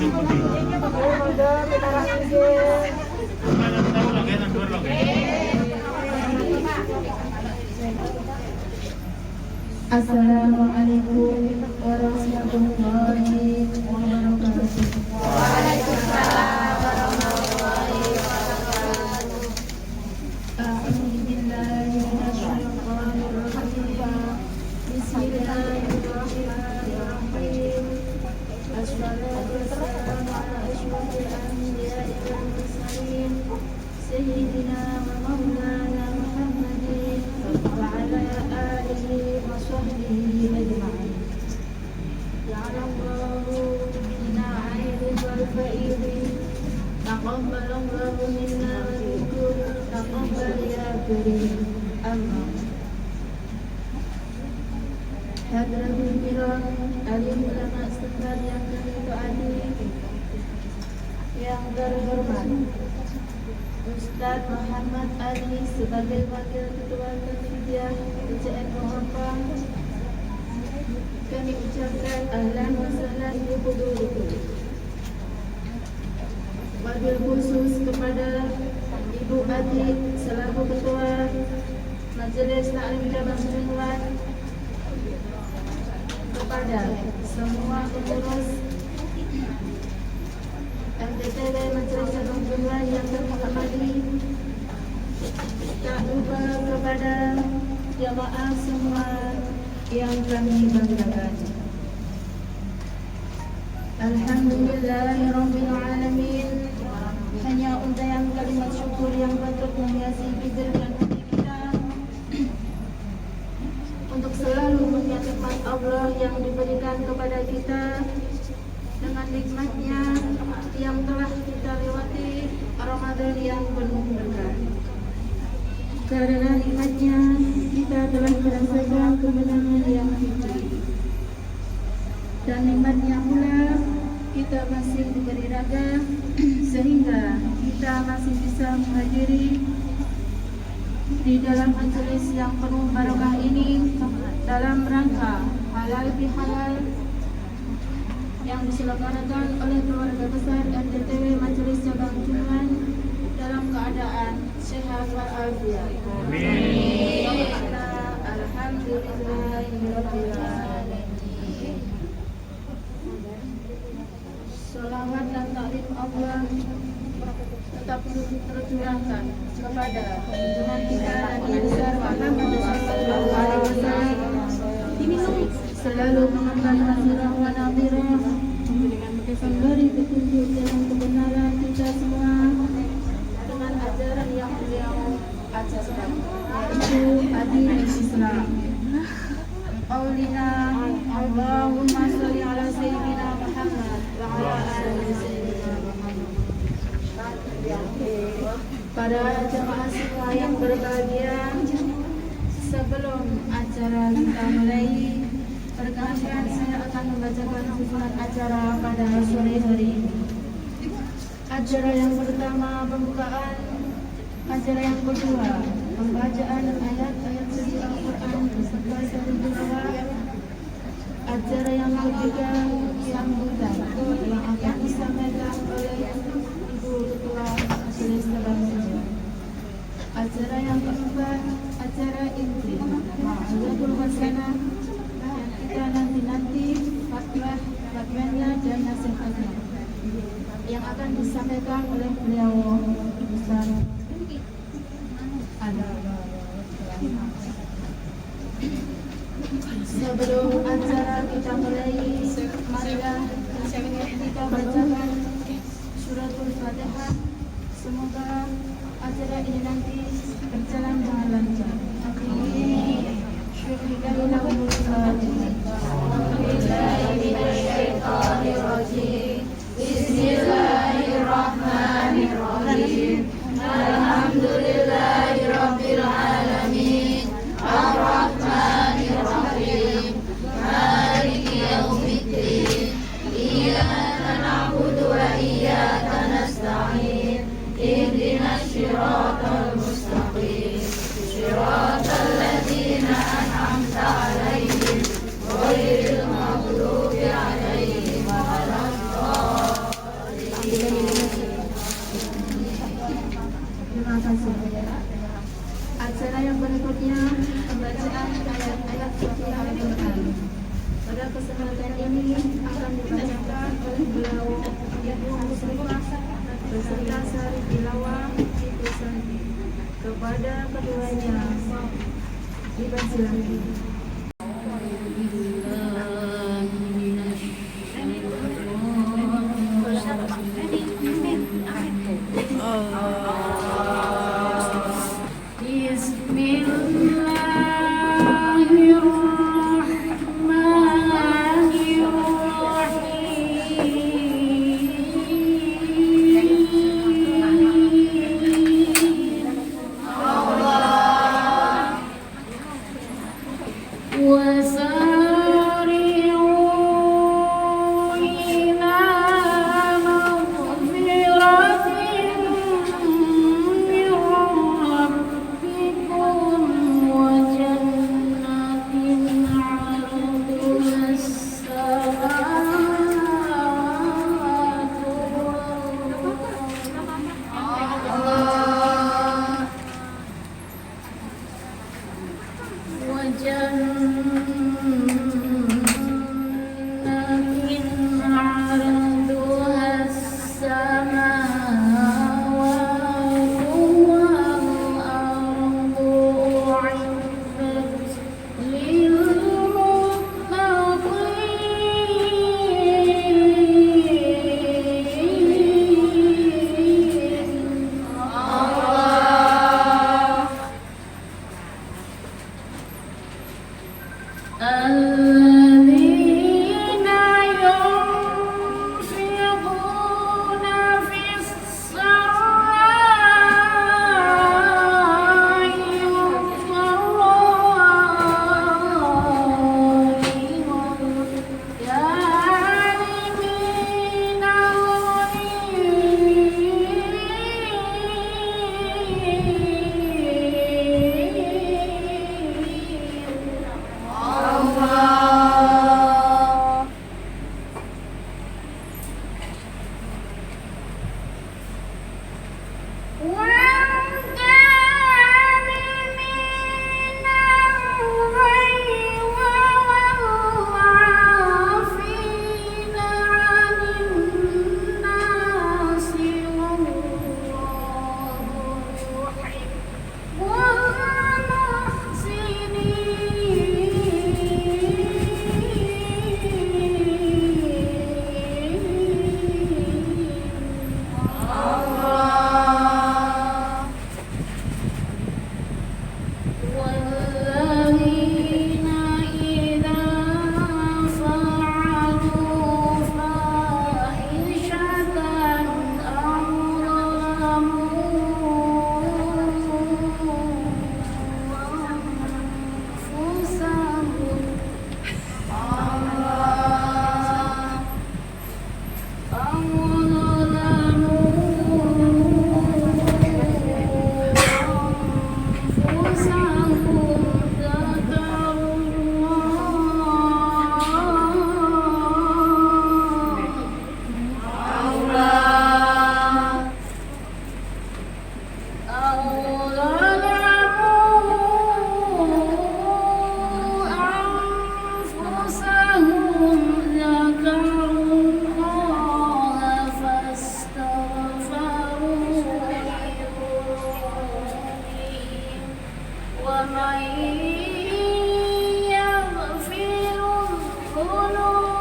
Assalamualaikum warahmatullahi wabarakatuh. Waalaikumsalam warahmatullahi wabarakatuh. A'udzubillahi minasyaitonir rajim. Bismillahirrahmanirrahim. Assalatu wassalamu ala asyrafil anbiya'i wal mursalin sayyidina wa maulana Muhammadin wa ala alihi wa sahbihi ajma'in. Ja'alallahu bina 'aidin wal fa'idin. Taqabbalallahu minna wa minkum. Taqabbal ya karim. Amin. Hadirin kiram, alim ulama setempat yang kami taati, yang terhormat Ustaz Muhammad Ali sebagai Wakil Ketua Tanfidiyah UJN Muhammad, kami ucapkan ahlan wa sahlan bi hudurikum. Wabil khusus kepada Ibu Adi selaku Ketua Majelis Taklim Cabang Jumlah, kepada semua pengurus MTTW Majelis Cabang Jumlah yang terhormati, tak lupa kepada jamaah semua yang kami banggakan. Alhamdulillahirabbil alamin. Hanya untayan kalimat syukur yang patut menghiasi bibir dan hati kita untuk selalu mengingat nikmat Allah yang diberikan kepada kita dengan nikmatnya yang telah kita lewati Ramadan yang penuh berkah. Karena nikmatnya kita telah merasakan kemenangan yang fitri, dan nikmatnya pula kita masih diberi raga sehingga kita masih bisa menghadiri di dalam majelis yang penuh barokah ini dalam rangka halal bihalal yang diselenggarakan oleh keluarga besar MTTW Majelis Cabang Juman dalam keadaan sehat walafiat. Amin. Alhamdulillahirabbil alamin. Salawat dan taklim Allah tetap tercurahkan kepada junjungan kita Nabi besar Muhammad sallallahu alaihi wasallam, selalu mengemban nasirah wa nadhirah, memberi petunjuk dalam kebenaran kita semua dengan ajaran yang beliau ajarkan, yaitu agama Islam. Qaulina Allahumma sholli ala sayyidina Muhammad wa ala ali sayyidina Muhammad. Para jemaah semua yang berbahagia, sebelum acara kita mulai, perkenalkan saya akan membacakan susunan acara pada sore hari ini. Acara yang pertama pembukaan, acara yang kedua pembacaan ayat-ayat suci Al-Quran beserta satu tilawah, acara yang ketiga sambutan yang akan disampaikan oleh Ibu Ketua Majelis Cabang Jumlah. Acara yang keempat, acara inti ma'azatul wasanah yang kita nanti fatwanya dan nasihatnya yang akan disampaikan oleh beliau besar ada. Sebelum acara kita mulai, marilah kita bacakan suratul Fatihah. Semoga acara ini nanti berjalan dengan lancar. Amin. Bismillahirrahmanirrahim. Alhamdulillahirabbil alamin. Ar-Rahmanir-Rahim. Maliki yaumiddin. Iyyaka na'budu wa iyyaka nasta'in. Ihdinas siratal mustaqim. Siratal ladzina an'amta 'alaihim Dipersilakan.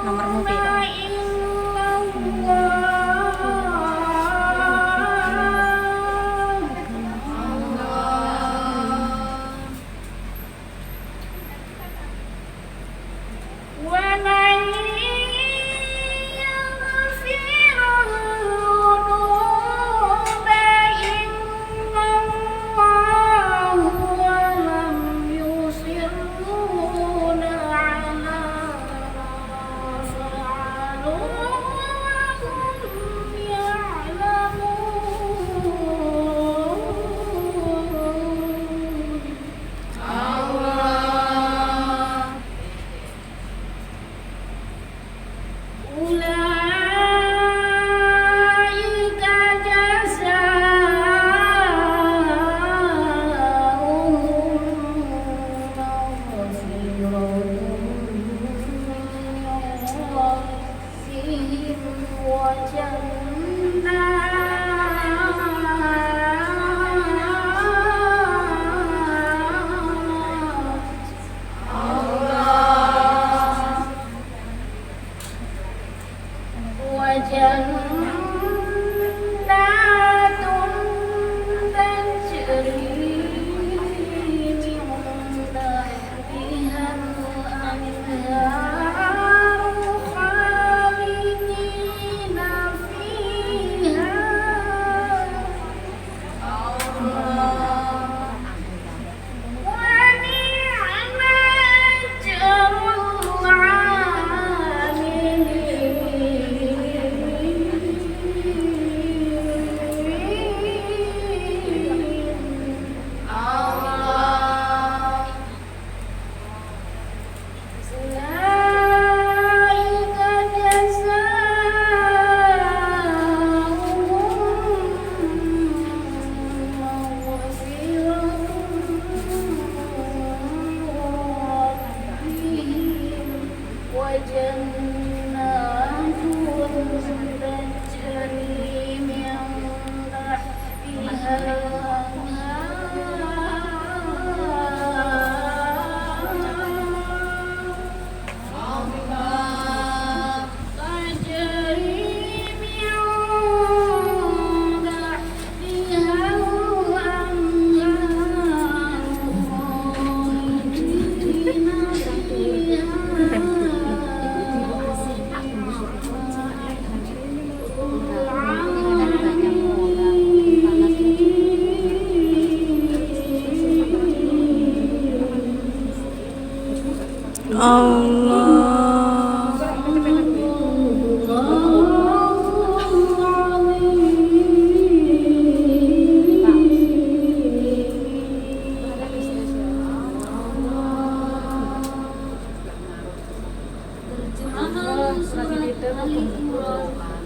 Nomor mobil.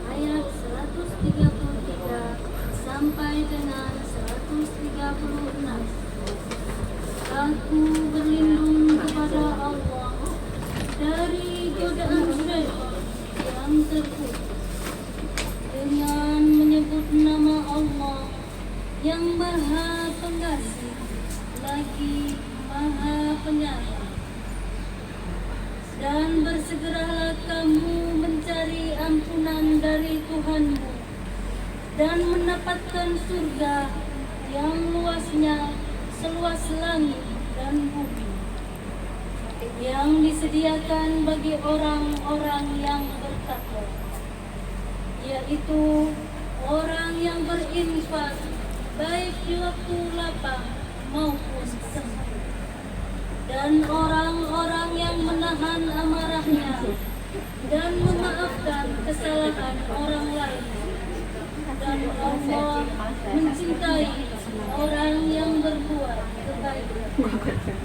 Ayat 133 sampai dengan 136. Aku berlindung kepada Allah dari godaan syaitan yang terkutuk dengan menyebut nama Allah yang Maha Pengasih lagi Maha Penyayang. Dan bersegeralah kamu mencari ampunan dari Tuhanmu dan mendapatkan surga yang luasnya seluas langit dan bumi, yang disediakan bagi orang-orang yang bertakwa, yaitu orang yang berinfak baik di waktu lapang maupun sempit, dan orang-orang yang menahan amarahnya dan memaafkan kesalahan orang lain. Dan Allah mencintai orang yang berbuat kebaikan.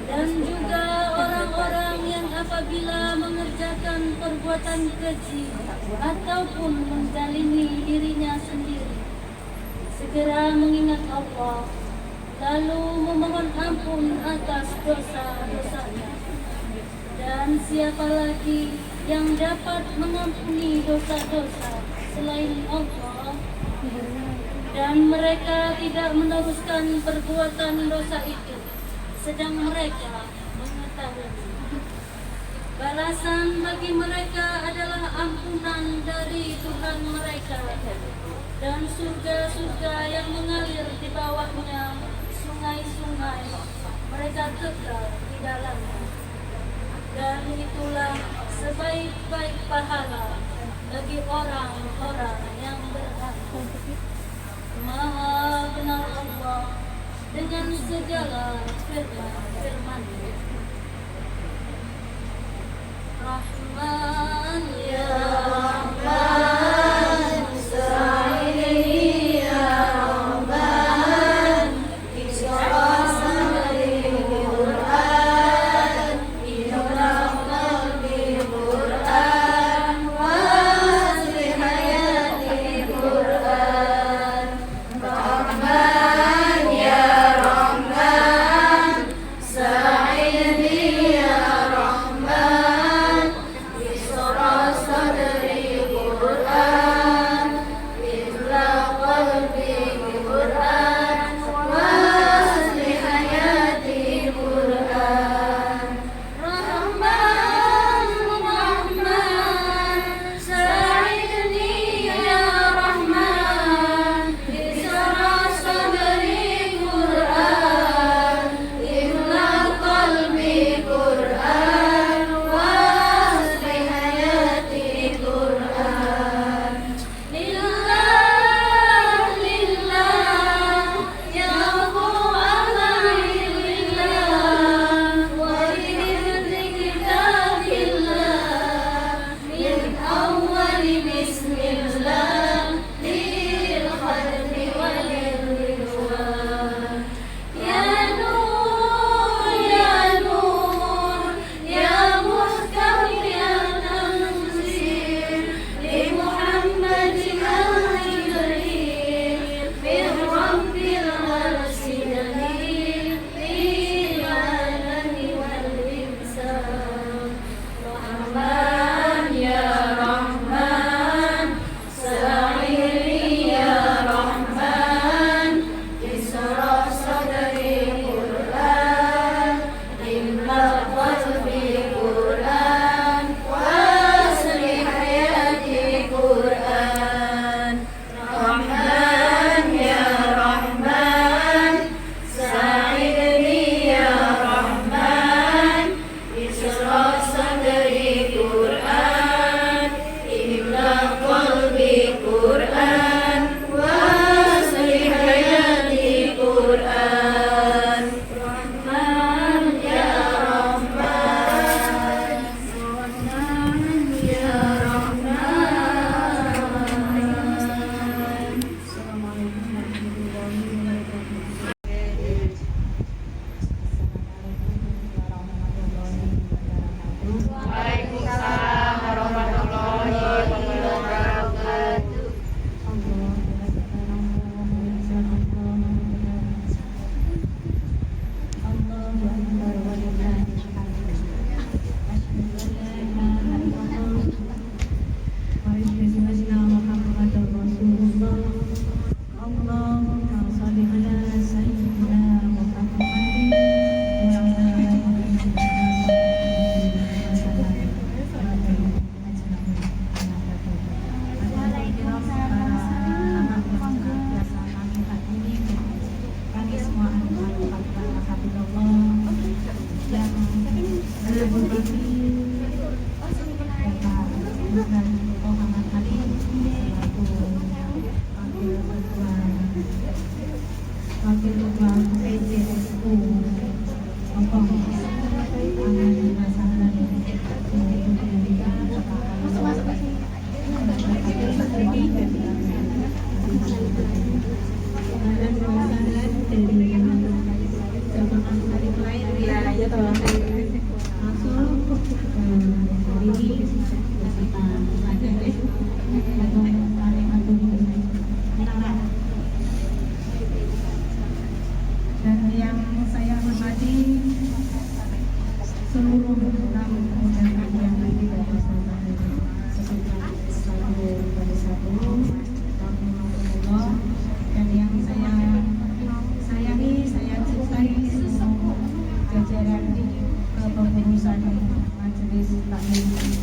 Dan juga orang-orang yang apabila mengerjakan perbuatan keji ataupun menzalimi dirinya sendiri, segera mengingat Allah, lalu memohon ampun atas dosa-dosanya. Dan siapa lagi yang dapat mengampuni dosa-dosa selain Allah? Dan mereka tidak meneruskan perbuatan dosa itu, sedang mereka mengetahui. Balasan bagi mereka adalah ampunan dari Tuhan mereka dan surga-surga yang mengalir di bawahnya sungai-sungai, mereka kekal di dalamnya. Dan itulah sebaik-baik pahala bagi orang-orang yang berakal. Maha benar Allah dengan segala firman-Nya. Rahman ya Rahman, Sa'ini ya Rahman, Isya'asan Al-Quran, Iyrahmal Bil-Quran, Wasli Hayati Quran. Rahman ya Rahman, Sa'ini Mbak Dewi.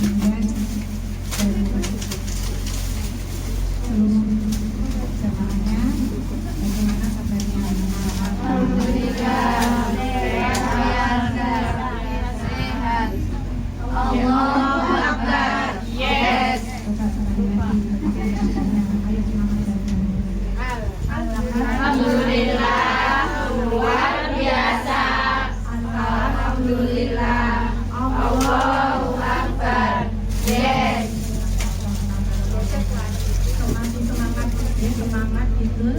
Kemudian dari seluruh jamaahnya, bagaimana kabarnya? Alhamdulillah, sehat. Allahu Akbar. Yes. Alhamdulillah, luar biasa. Alhamdulillah, Allahu Akbar. Yes. Semangat itu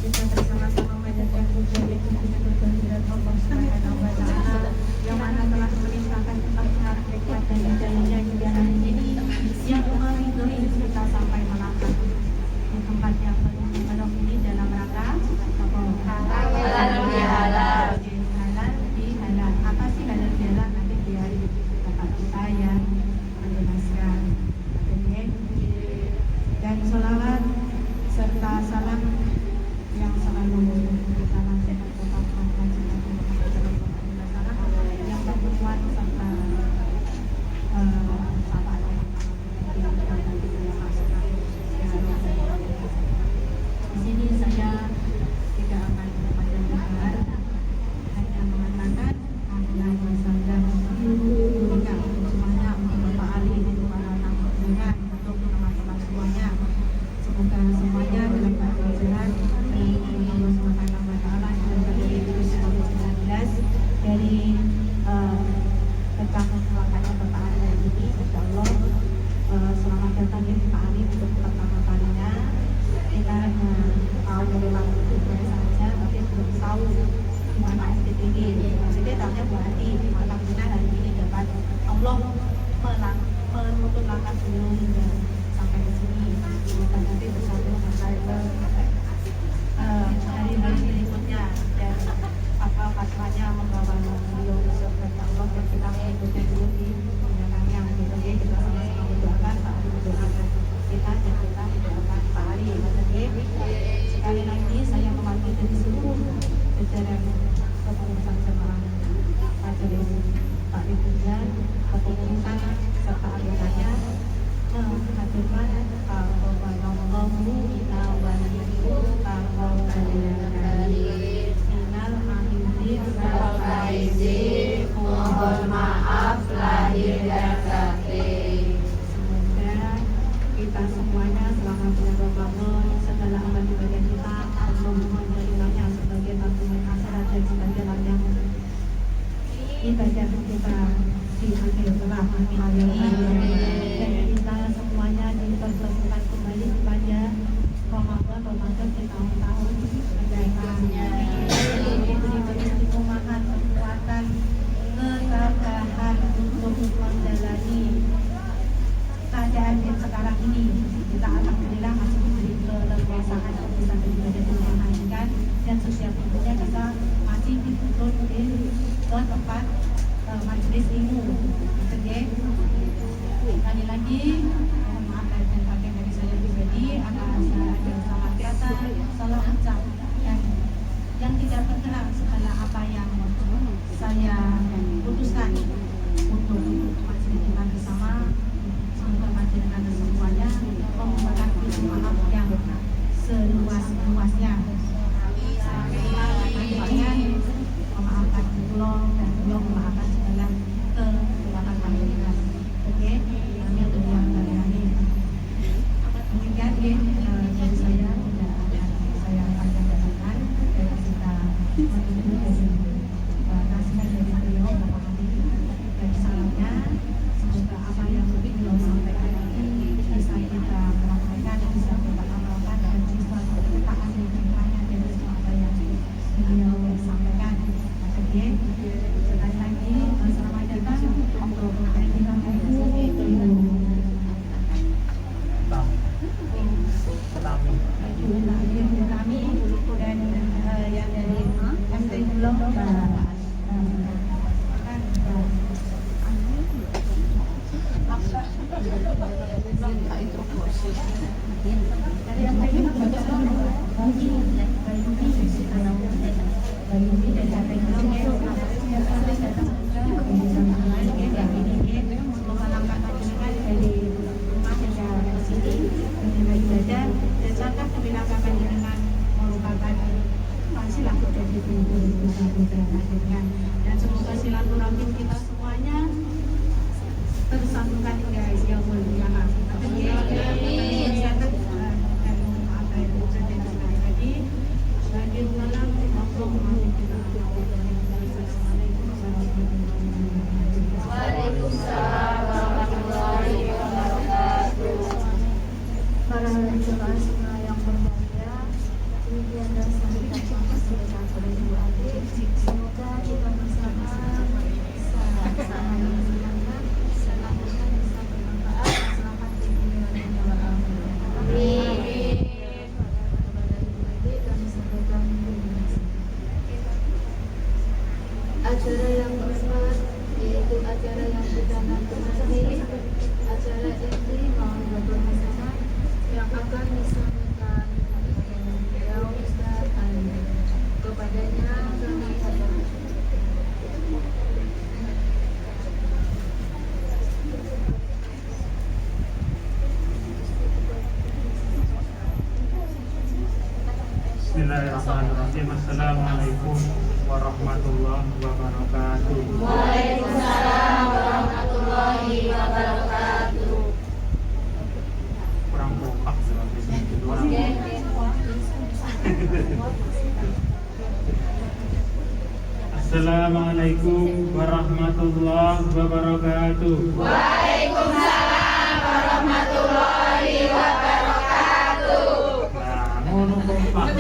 kita bersama-sama menjaga puja dan kehadirat Allah Subhanahu wa Ta'ala yang mana telah memerintahkan tempatnya hikmat dan hidayahnya hingga hari ini yang mengakhiri kita sampai melangkah di tempat yang penuh ini dalam rangka Halal bihalal. halal bihalal. Apa sih halal bihalal? Nanti di hari tempat kita yang menjelaskan. Dan sholawat serta salam yang selalu kita langsungkan kepada yang berhubungan serta sahabat di sini saya tidak akan berpanjang lebar, hanya mengatakan Allahumma shalli ala Muhammad untuk semuanya, untuk Bapak Ali, untuk para tamu undangan, untuk teman-teman semuanya. Semoga semuanya dalam keadaan sehat dan Allah Subhanahu wa Ta'ala dari virus COVID-19 dari tentang makanya Bapak Ali hari ini, insya Allah selamat datang ya Pak Ali untuk pertama kalinya. Kita tahu memang tujuan saja, tapi belum tahu di mana STT ini. STT tahunya Bu Adi, alhamdulillah hari ini dapat Allah menutup langkah beliau hingga sampai ke sini. Semoga nanti bersama sampai ke hari-hari berikutnya dan apa fatwanya membawa beliau ke surga Allah dan kita mengikuti beliau di belakangnya. Jadi kita sama-sama mendoakan Pak Ali, mendoakan kita dan kita mendoakan Pak Ali. Sekali lagi saya mewakili dari seluruh jajaran kepengurusan jemaah majelis taklim kepengurusan serta anggotanya menghadirkan Allahu ila waliyu Mohon maaf lahir dan batin. Semoga kita semuanya selama bulan Ramadan segala amal ibadah kita Allah menerimanya sebagai tabungan akhirat dan sebagai ladang ibadah kita di akhir kelak. Dan kita semuanya dipertemukan kembali kepada Ramadan di tahun-tahun mendatang. Diberi istiqomahan, kekuatan, ketabahan untuk menjalani keadaan yang sekarang ini. Kita alhamdulillah masih diberi keleluasaan untuk bisa beribadah dan mengajikan, dan setiap minggunya kita masih dituntut ke tempat majelis ilmu. Oke, sekali lagi mohon maaf dan pakai dari saya pribadi atas ada salah kata, salah ucap yang tidak berkenan segala apa yang saya putuskan untuk majelis kita bersama. Semoga majelis semuanya memohon pintu maaf yang seluas-luasnya. Memaafkan Allah dan Allah memaafkan segala kekurangan majelis. Oke, kami untuk yang hari-hari. Demikian dari saya tidak ada saya panjang-panjangkan dan kita menunggu dari nasihat dari beliau Bapak Ali dan salamnya. Semoga apa yang beliau sampaikan ini bisa kita praktekkan, bisa kita amalkan dan bisa kita hasil hikmahnya dari semua apa yang beliau sampaikan. Oke, sekali lagi selamat datang untuk pimpinan kami dan yang dari MT Bulog dari Bismillahirrahmanirrahim. Assalamualaikum warahmatullahi wabarakatuh. Waalaikumsalam warahmatullahi wabarakatuh. Kurang kompak Assalamualaikum warahmatullahi wabarakatuh. Waalaikumsalam warahmatullahi wabarakatuh. Nah, ngono kompak.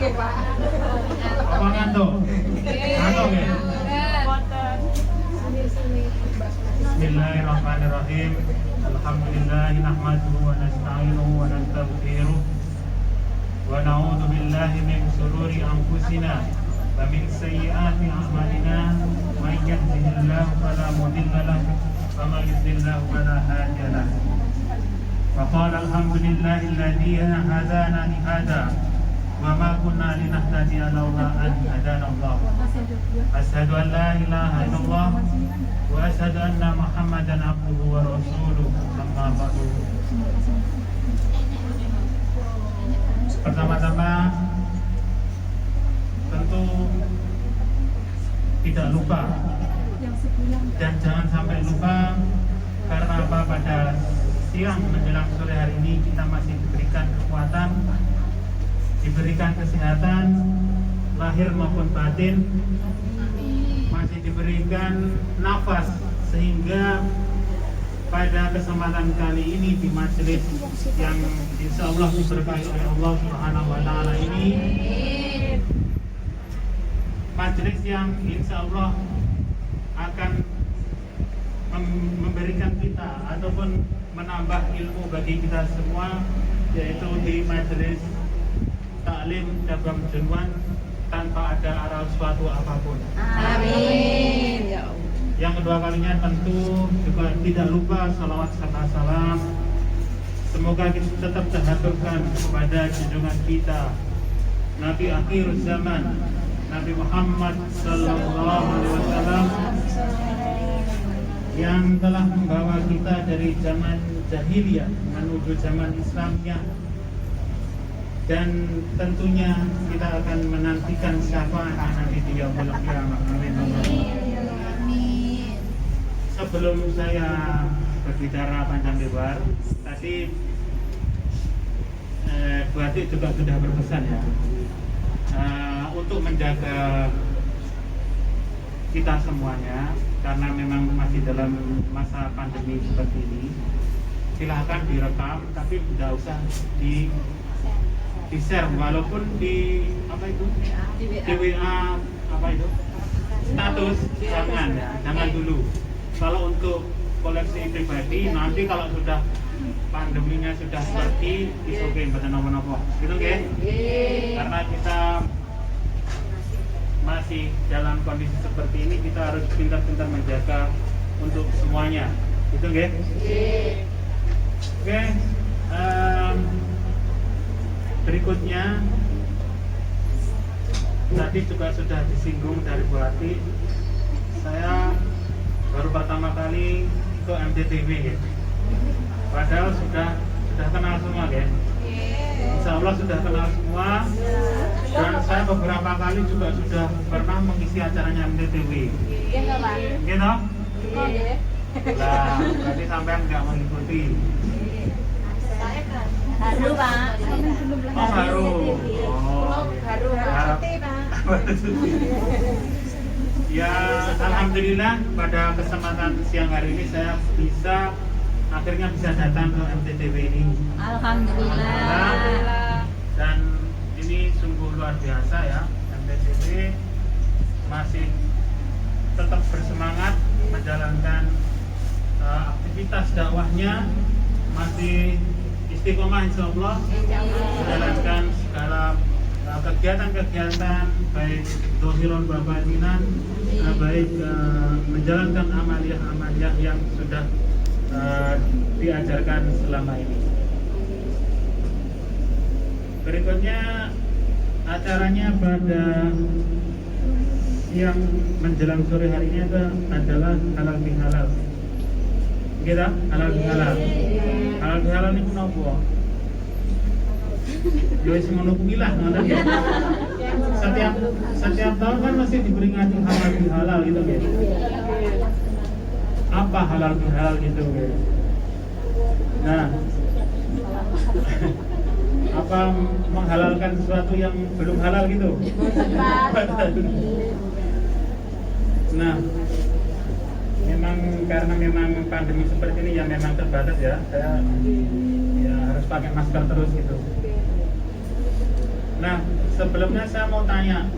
Apa ngantuk? Ngantuk ya? Bismillahirrahmanirrahim. Alhamdulillahi nahmaduhu wa nasta'inuhu wa nastaghfiruh wa na'udzu billahi min shururi anfusina wa min sayyiati a'malina. May yahdihillahu fala mudilla lahu wa may yudlilhu fala hadiya lahu. Wa qala alhamdulillahi alladzi hadana li hadha wa ma kunna linahtadiya laula an hadana Allah. Asyhadu an la ilaha illallah wa asyhadu anna Muhammadan abduhu wa rasuluh. Amma ba'du. Pertama-tama tentu tidak lupa dan jangan sampai lupa, karena apa, pada siang menjelang sore hari ini kita masih diberikan kekuatan, diberikan kesehatan lahir maupun batin, masih diberikan nafas, sehingga pada kesempatan kali ini di majelis yang insya Allah diberkahi oleh Allah Subhanahu wa Ta'ala ini, majelis yang insya Allah akan memberikan kita ataupun menambah ilmu bagi kita semua, yaitu di majelis taklim cabang Jenuan tanpa ada arah suatu apapun. Amin. Yang kedua kalinya tentu juga tidak lupa salawat serta salam semoga kita tetap terhaturkan kepada junjungan kita Nabi akhir zaman, Nabi Muhammad sallallahu alaihi wasallam, yang telah membawa kita dari zaman jahiliyah menuju zaman Islamiyah, dan tentunya kita akan menantikan syafaatnya nanti di yaumul qiyamah. Amin. Sebelum saya berbicara panjang lebar, tadi Bu Atik juga sudah berpesan ya, untuk menjaga kita semuanya, karena memang masih dalam masa pandemi seperti ini. Silahkan direkam, tapi tidak usah di share, walaupun di apa itu, di WA apa itu status, jangan ya, jangan dulu. Kalau untuk koleksi pribadi, nanti kalau sudah pandeminya sudah seperti oke, betul nopo-nopo gitu kan? Karena kita masih dalam kondisi seperti ini, kita harus pintar-pintar menjaga untuk semuanya, gitu kan? Oke, berikutnya tadi juga sudah disinggung dari Bu Ati, saya baru pertama kali ke MTTV ya. Padahal sudah kenal semua ya. Insya Allah sudah kenal semua. Dan saya beberapa kali juga sudah pernah mengisi acaranya MTTV. Gitu? Lah, berarti sampean nggak mengikuti. Baru Pak. Oh baru. Baru Ya, alhamdulillah pada kesempatan siang hari ini saya akhirnya bisa datang ke MTTV ini. Alhamdulillah. Dan ini sungguh luar biasa ya, MTTV masih tetap bersemangat menjalankan aktivitas dakwahnya, masih istiqomah insya Allah menjalankan segala kegiatan-kegiatan baik dohiron babatinan, baik menjalankan amaliyah-amaliyah yang sudah diajarkan selama ini. Berikutnya acaranya pada siang menjelang sore hari ini adalah halal bihalal. Kita halal bihalal. Halal bihalal ini kenapa? Ya wis ngono kuwi lah, ngoten ya. Setiap tahun kan masih diperingati halal bihalal gitu ya. Apa halal bihalal gitu ya. Nah, apa menghalalkan sesuatu yang belum halal gitu? Nah, memang karena memang pandemi seperti ini ya memang terbatas ya, saya ya harus pakai masker terus gitu. Nah, sebelumnya saya mau tanya,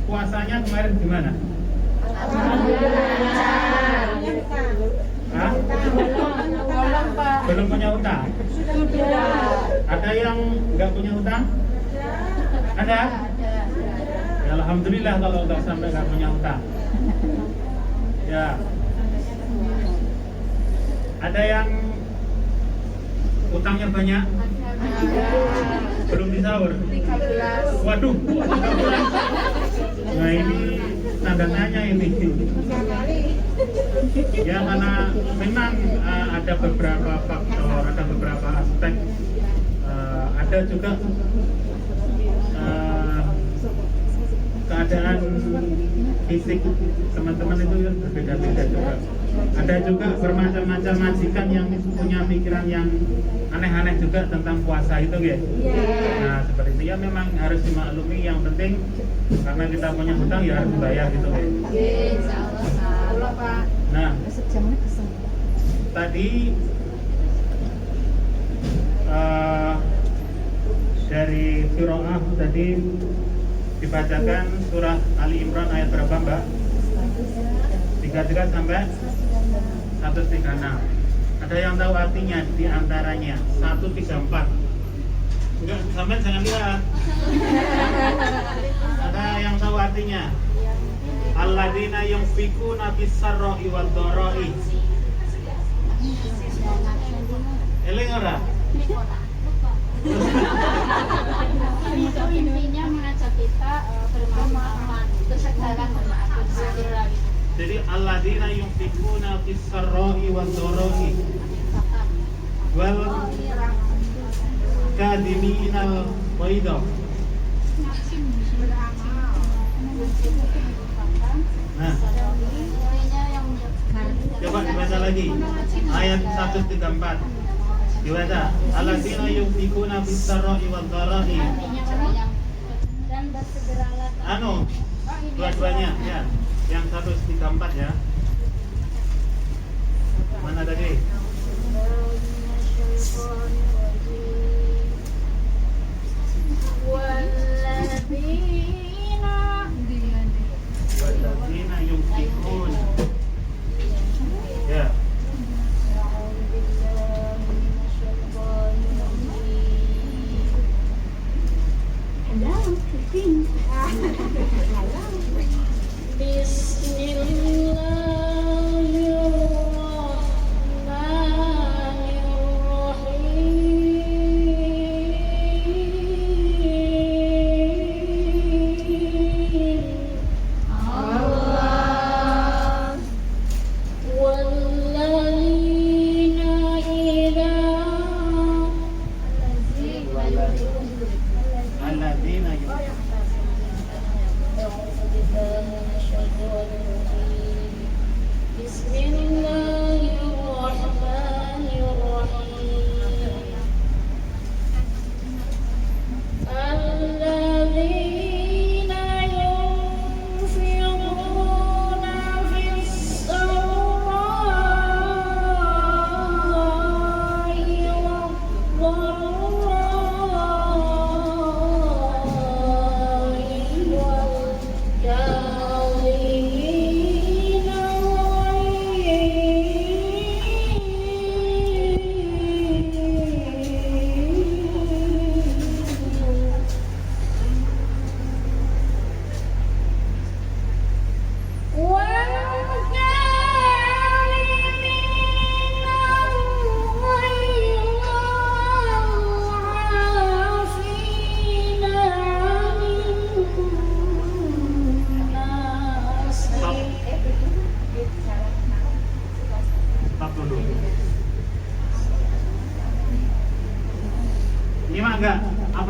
puasanya kemarin gimana? Hah? Belum punya utang? Ada yang nggak punya utang? Ada? Ya, alhamdulillah kalau nggak sampai nggak punya utang. Ya. Ada yang utangnya banyak? Belum disahur? 13. Waduh, 13. Nah ini tanda tanya ini. Ya karena memang ada beberapa faktor, ada beberapa aspek, ada juga keadaan fisik teman-teman itu berbeda-beda juga. Ada juga bermacam-macam majikan yang punya pikiran yang aneh-aneh juga tentang puasa itu ya. Nah seperti itu ya memang harus dimaklumi, yang penting karena kita punya hutang ya harus bayar gitu ya. Nah tadi dari surah tadi dibacakan surah Ali Imran ayat berapa Mbak? 33 sampai 136. Ada yang tahu artinya di antaranya? 134. Enggak, sampai jangan lihat. Ada yang tahu artinya? Alladzina yunfikuna fis-sarra'i wad-dharra'i. Eling ora? Itu intinya mengajak kita bermaaf-maafan, kesadaran bermaaf. Jadi alladzina yunfikuna fis-sarra'i wad-dharra'i wal kadiminal ghaidha. Nah, coba dibaca lagi ayat 134. Dibaca alladzina yunfikuna fis-sarra'i wad-dharra'i. Dan bersegeralah Dua-duanya ya. Yang 134 ya. Mana tadi? Walladzina yunfikun. Ya.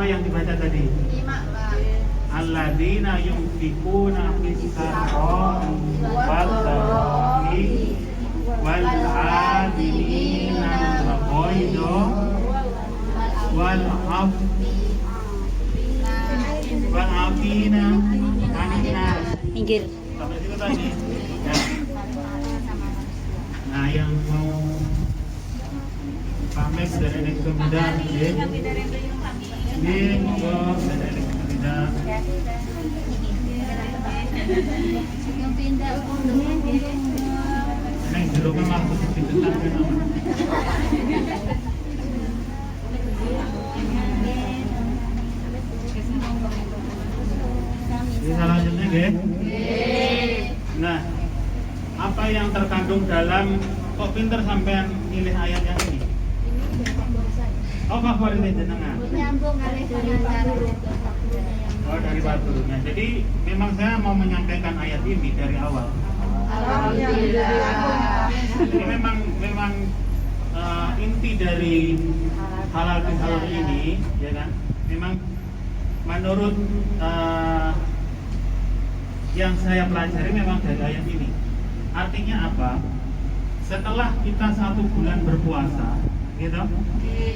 yang dibaca tadi? Alladzina yunfikuna fis-sarra'i wad-dharra'i wal 'adilina al-ghaidha wal 'afina 'anil nas. Minggir. Sampai situ tadi. Ya. Nah, yang mau pamit dari Nek Kemudian, ini monggo dari Nek Kemudian. Yang pindah Nek jero kan maksud ditentangkan apa? Ini selanjutnya, nggih. Nah, apa yang terkandung dalam kok pinter sampean milih ayat yang ini? Oh, favoritnya jenengan. nyambung kali dengan cara Oh, dari Baturnya. Jadi memang saya mau menyampaikan ayat ini dari awal. Jadi memang inti dari halal bihalal ini, ya kan? Memang menurut yang saya pelajari memang dari ayat ini. Artinya apa? Setelah kita 1 bulan berpuasa, gitu.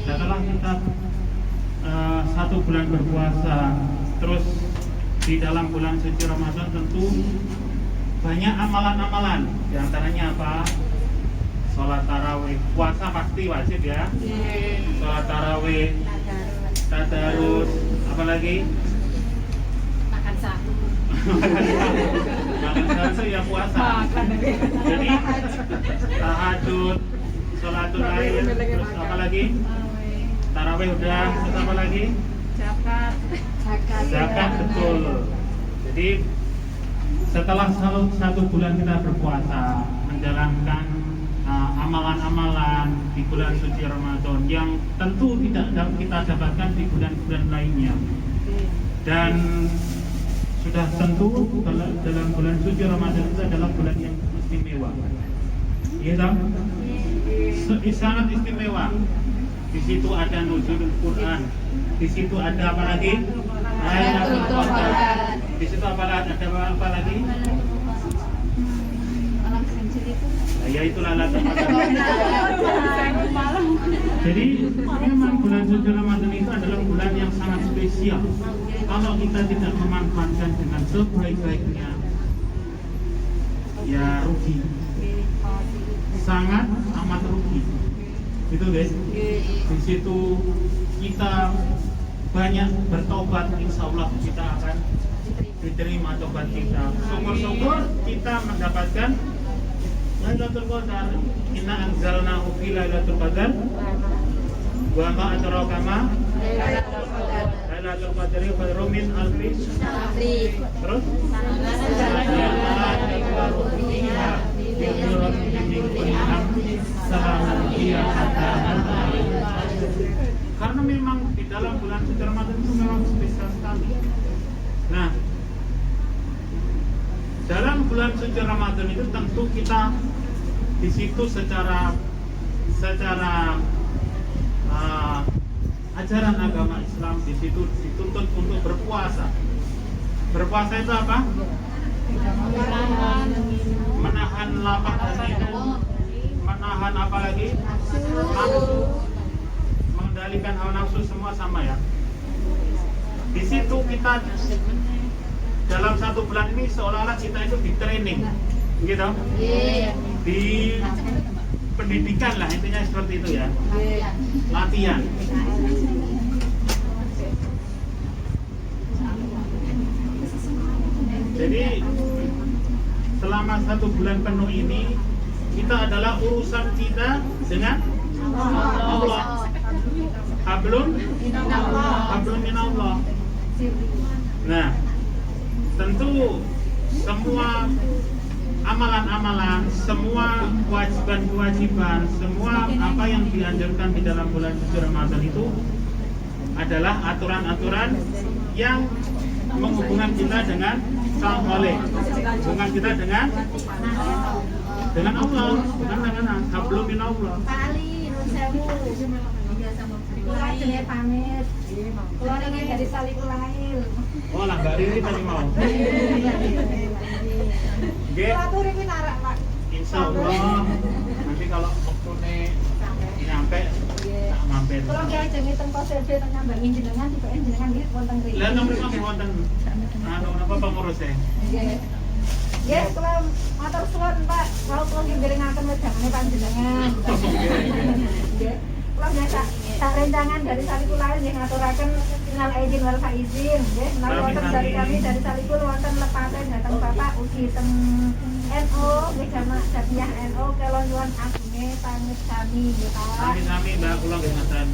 Setelah kita 1 bulan berpuasa, terus di dalam bulan suci Ramadan tentu banyak amalan-amalan. Di antaranya apa? Sholat tarawih, puasa pasti wajib ya. Sholat tarawih, tadarus, apalagi? Makan sahur. Makan sahur ya puasa. Jadi tahajud, sholatul lail, terus apa lagi? Tarawih udah, terus apa lagi? Zakat, betul. Jadi setelah 1 bulan kita berpuasa, menjalankan amalan-amalan di bulan suci Ramadan yang tentu tidak kita dapatkan di bulan-bulan lainnya, dan sudah tentu dalam bulan suci Ramadan itu adalah bulan yang istimewa, iya tak? Sangat istimewa. Di situ ada nuzulul Quran, di situ ada apa lagi? Lailatul Qadar. Di situ ada apa lagi? Ya itu Lailatul Qadar. Jadi memang bulan suci Ramadan itu adalah bulan yang sangat spesial. Kalau kita tidak memanfaatkan dengan sebaik-baiknya, ya rugi. Sangat amat rugi. Gitu guys. Di situ kita banyak bertobat, insya Allah kita akan diterima tobat kita. Syukur-syukur kita mendapatkan Lailatul Qadar. Inna anzalnahu fi Lailatul Qadar wa ma adraka ma Lailatul Qadri khairun min alfi syahr. Terus karena memang di dalam bulan suci Ramadan itu memang spesial sekali. Nah, dalam bulan suci Ramadan itu tentu kita di situ secara ajaran agama Islam di situ dituntut untuk berpuasa. Berpuasa itu apa? Menahan lapar dan minum, menahan apa lagi? Nafsu, mengendalikan hawa nafsu, semua sama ya. Di situ kita dalam 1 bulan ini seolah-olah kita itu di training, gitu. Di pendidikan lah intinya seperti itu ya. Latihan. Jadi selama 1 bulan penuh ini kita adalah urusan kita dengan Allah. Hablum minallah. Nah, tentu semua amalan-amalan, semua kewajiban-kewajiban, semua apa yang dianjurkan di dalam bulan suci Ramadan itu adalah aturan-aturan yang menghubungkan kita dengan Sang Khalik, hubungan kita dengan Allah, bukan dengan hablum minallah. kula jenenge pamit. Kula niki dari Salikulail. Oh lah Mbak Riri tadi mau. Nggih. Kula aturi ki narak, Pak. Insya Allah nanti kalau waktunya nyampe tak mampir. Kula ki ajeng teng pos LB teng nyambangi jenengan tibake jenengan nggih wonten mriki. Lah nomor nggih wonten napa pengurus e? Nggih. Nggih, kula matur suwun, Pak. Kalau kula nggih ngiringaken wedangane panjenengan. Nggih. Kula biasa sak rencangan dari Salikulail nggih ngaturaken minal aidin wal faizin nggih. Menawi wonten dari kami dari Salikul wonten lepaten dhateng Bapak ugi teng NU nggih jamaah Jamiah NU kula nyuwun agunge pamit sami nggih, Pak. Sami-sami Mbak kula nggih ngaten.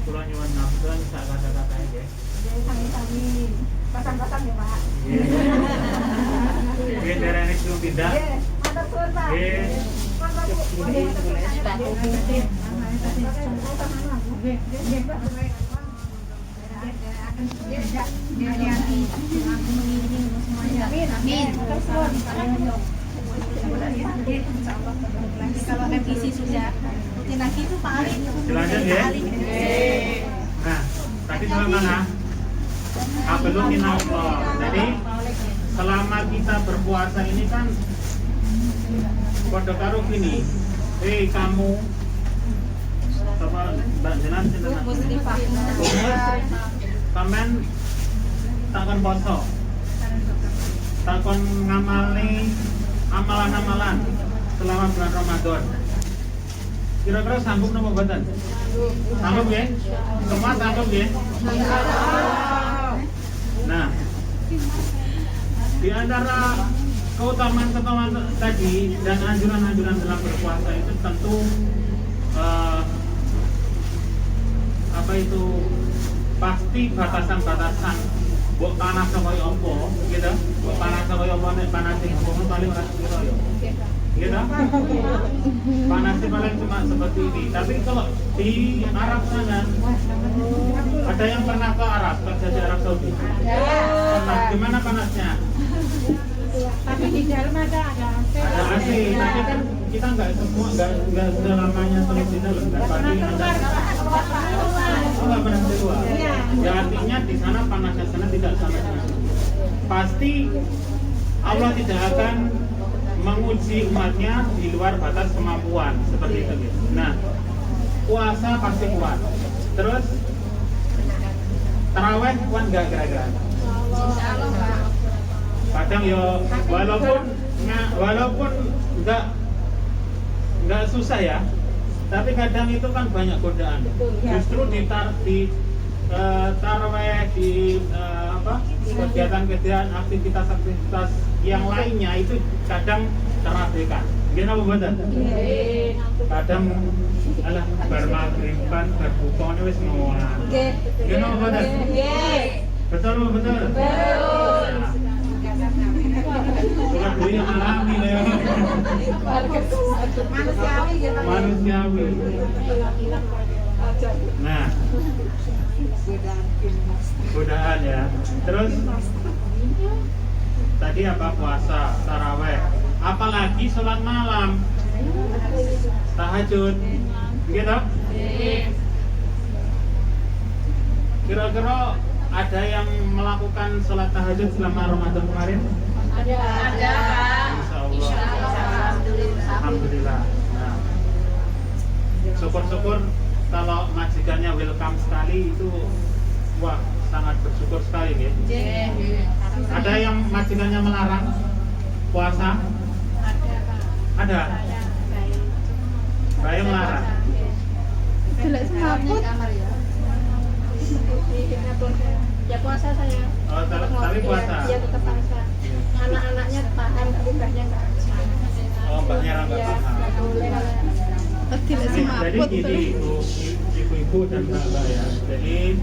Kula nyuwun ngapunten sak kata-katae nggih. Nggih, sami-sami. Pasang-pasang ya, Pak. Nggih derene sebelum pindah. Nggih, matur suwun, Pak. Nggih. Monggo, Bu. Nggih, nggih, Pak. Amin. Matur suwun. Kalau revisi sudah rutin lagi itu Pak Ali. Dilanjut ya. Nah, tadi sampai mana? Belum minallah. Jadi selama kita berpuasa ini kan kode karo gini. Kamu apa Mbak Jenan sampean takon poso. Takon ngamali amalan-amalan selama bulan Ramadan. Kira-kira sanggup napa mboten? Sanggup ya? Semua sanggup ya? Nah, di antara keutamaan tadi dan anjuran-anjuran dalam berpuasa itu tentu apa itu pasti batasan-batasan buat panas kaya apa gitu, buat panas kaya apa nek panasnya apa paling ora kira ya. Gitu. Panasnya paling cuma seperti ini. Tapi kalau di Arab sana ada yang pernah ke Arab, kerja di Arab Saudi? Pernah. Gimana panasnya? Tapi di dalam ada AC. Ada AC, tapi kan kita nggak selamanya terus di dalam. Pasti ada. Oh, nggak pernah di luar. Ya artinya di sana panasnya sana tidak sama dengan sini. Pasti Allah tidak akan menguji umatnya di luar batas kemampuan seperti itu. Nah, puasa pasti kuat. Terus taraweh kuat nggak kira-kira? Kadang ya walaupun nggak susah ya, tapi kadang itu kan banyak godaan. Justru di taraweh di kegiatan-kegiatan aktivitas yang lainnya itu kadang terabaikan. Gimana mboten? Kadang alah bar maghriban bar buka ini wis ngolah. Nggih. Gimana mboten? Betul. Sudah dunia alami lah ya. Manusiawi ya, Pak. Manusiawi. Nah, godaan ya. Terus tadi apa puasa, taraweh, apalagi sholat malam, tahajud, gitu. Kira-kira ada yang melakukan sholat tahajud selama Ramadan kemarin? Ada. Insya Allah. Alhamdulillah. Nah, syukur-syukur kalau majikannya welcome sekali itu, wah sangat bersyukur sekali ya. Ada yang majikannya melarang puasa? Ada. Saya melarang. Jelek semaput. Ya puasa saya. Oh, tapi puasa. Iya tetap puasa. Anak-anaknya paham tapi mbahnya nggak. Oh, mbahnya nggak paham. Nggak boleh. Jadi gini ibu-ibu dan mbak ya. Jadi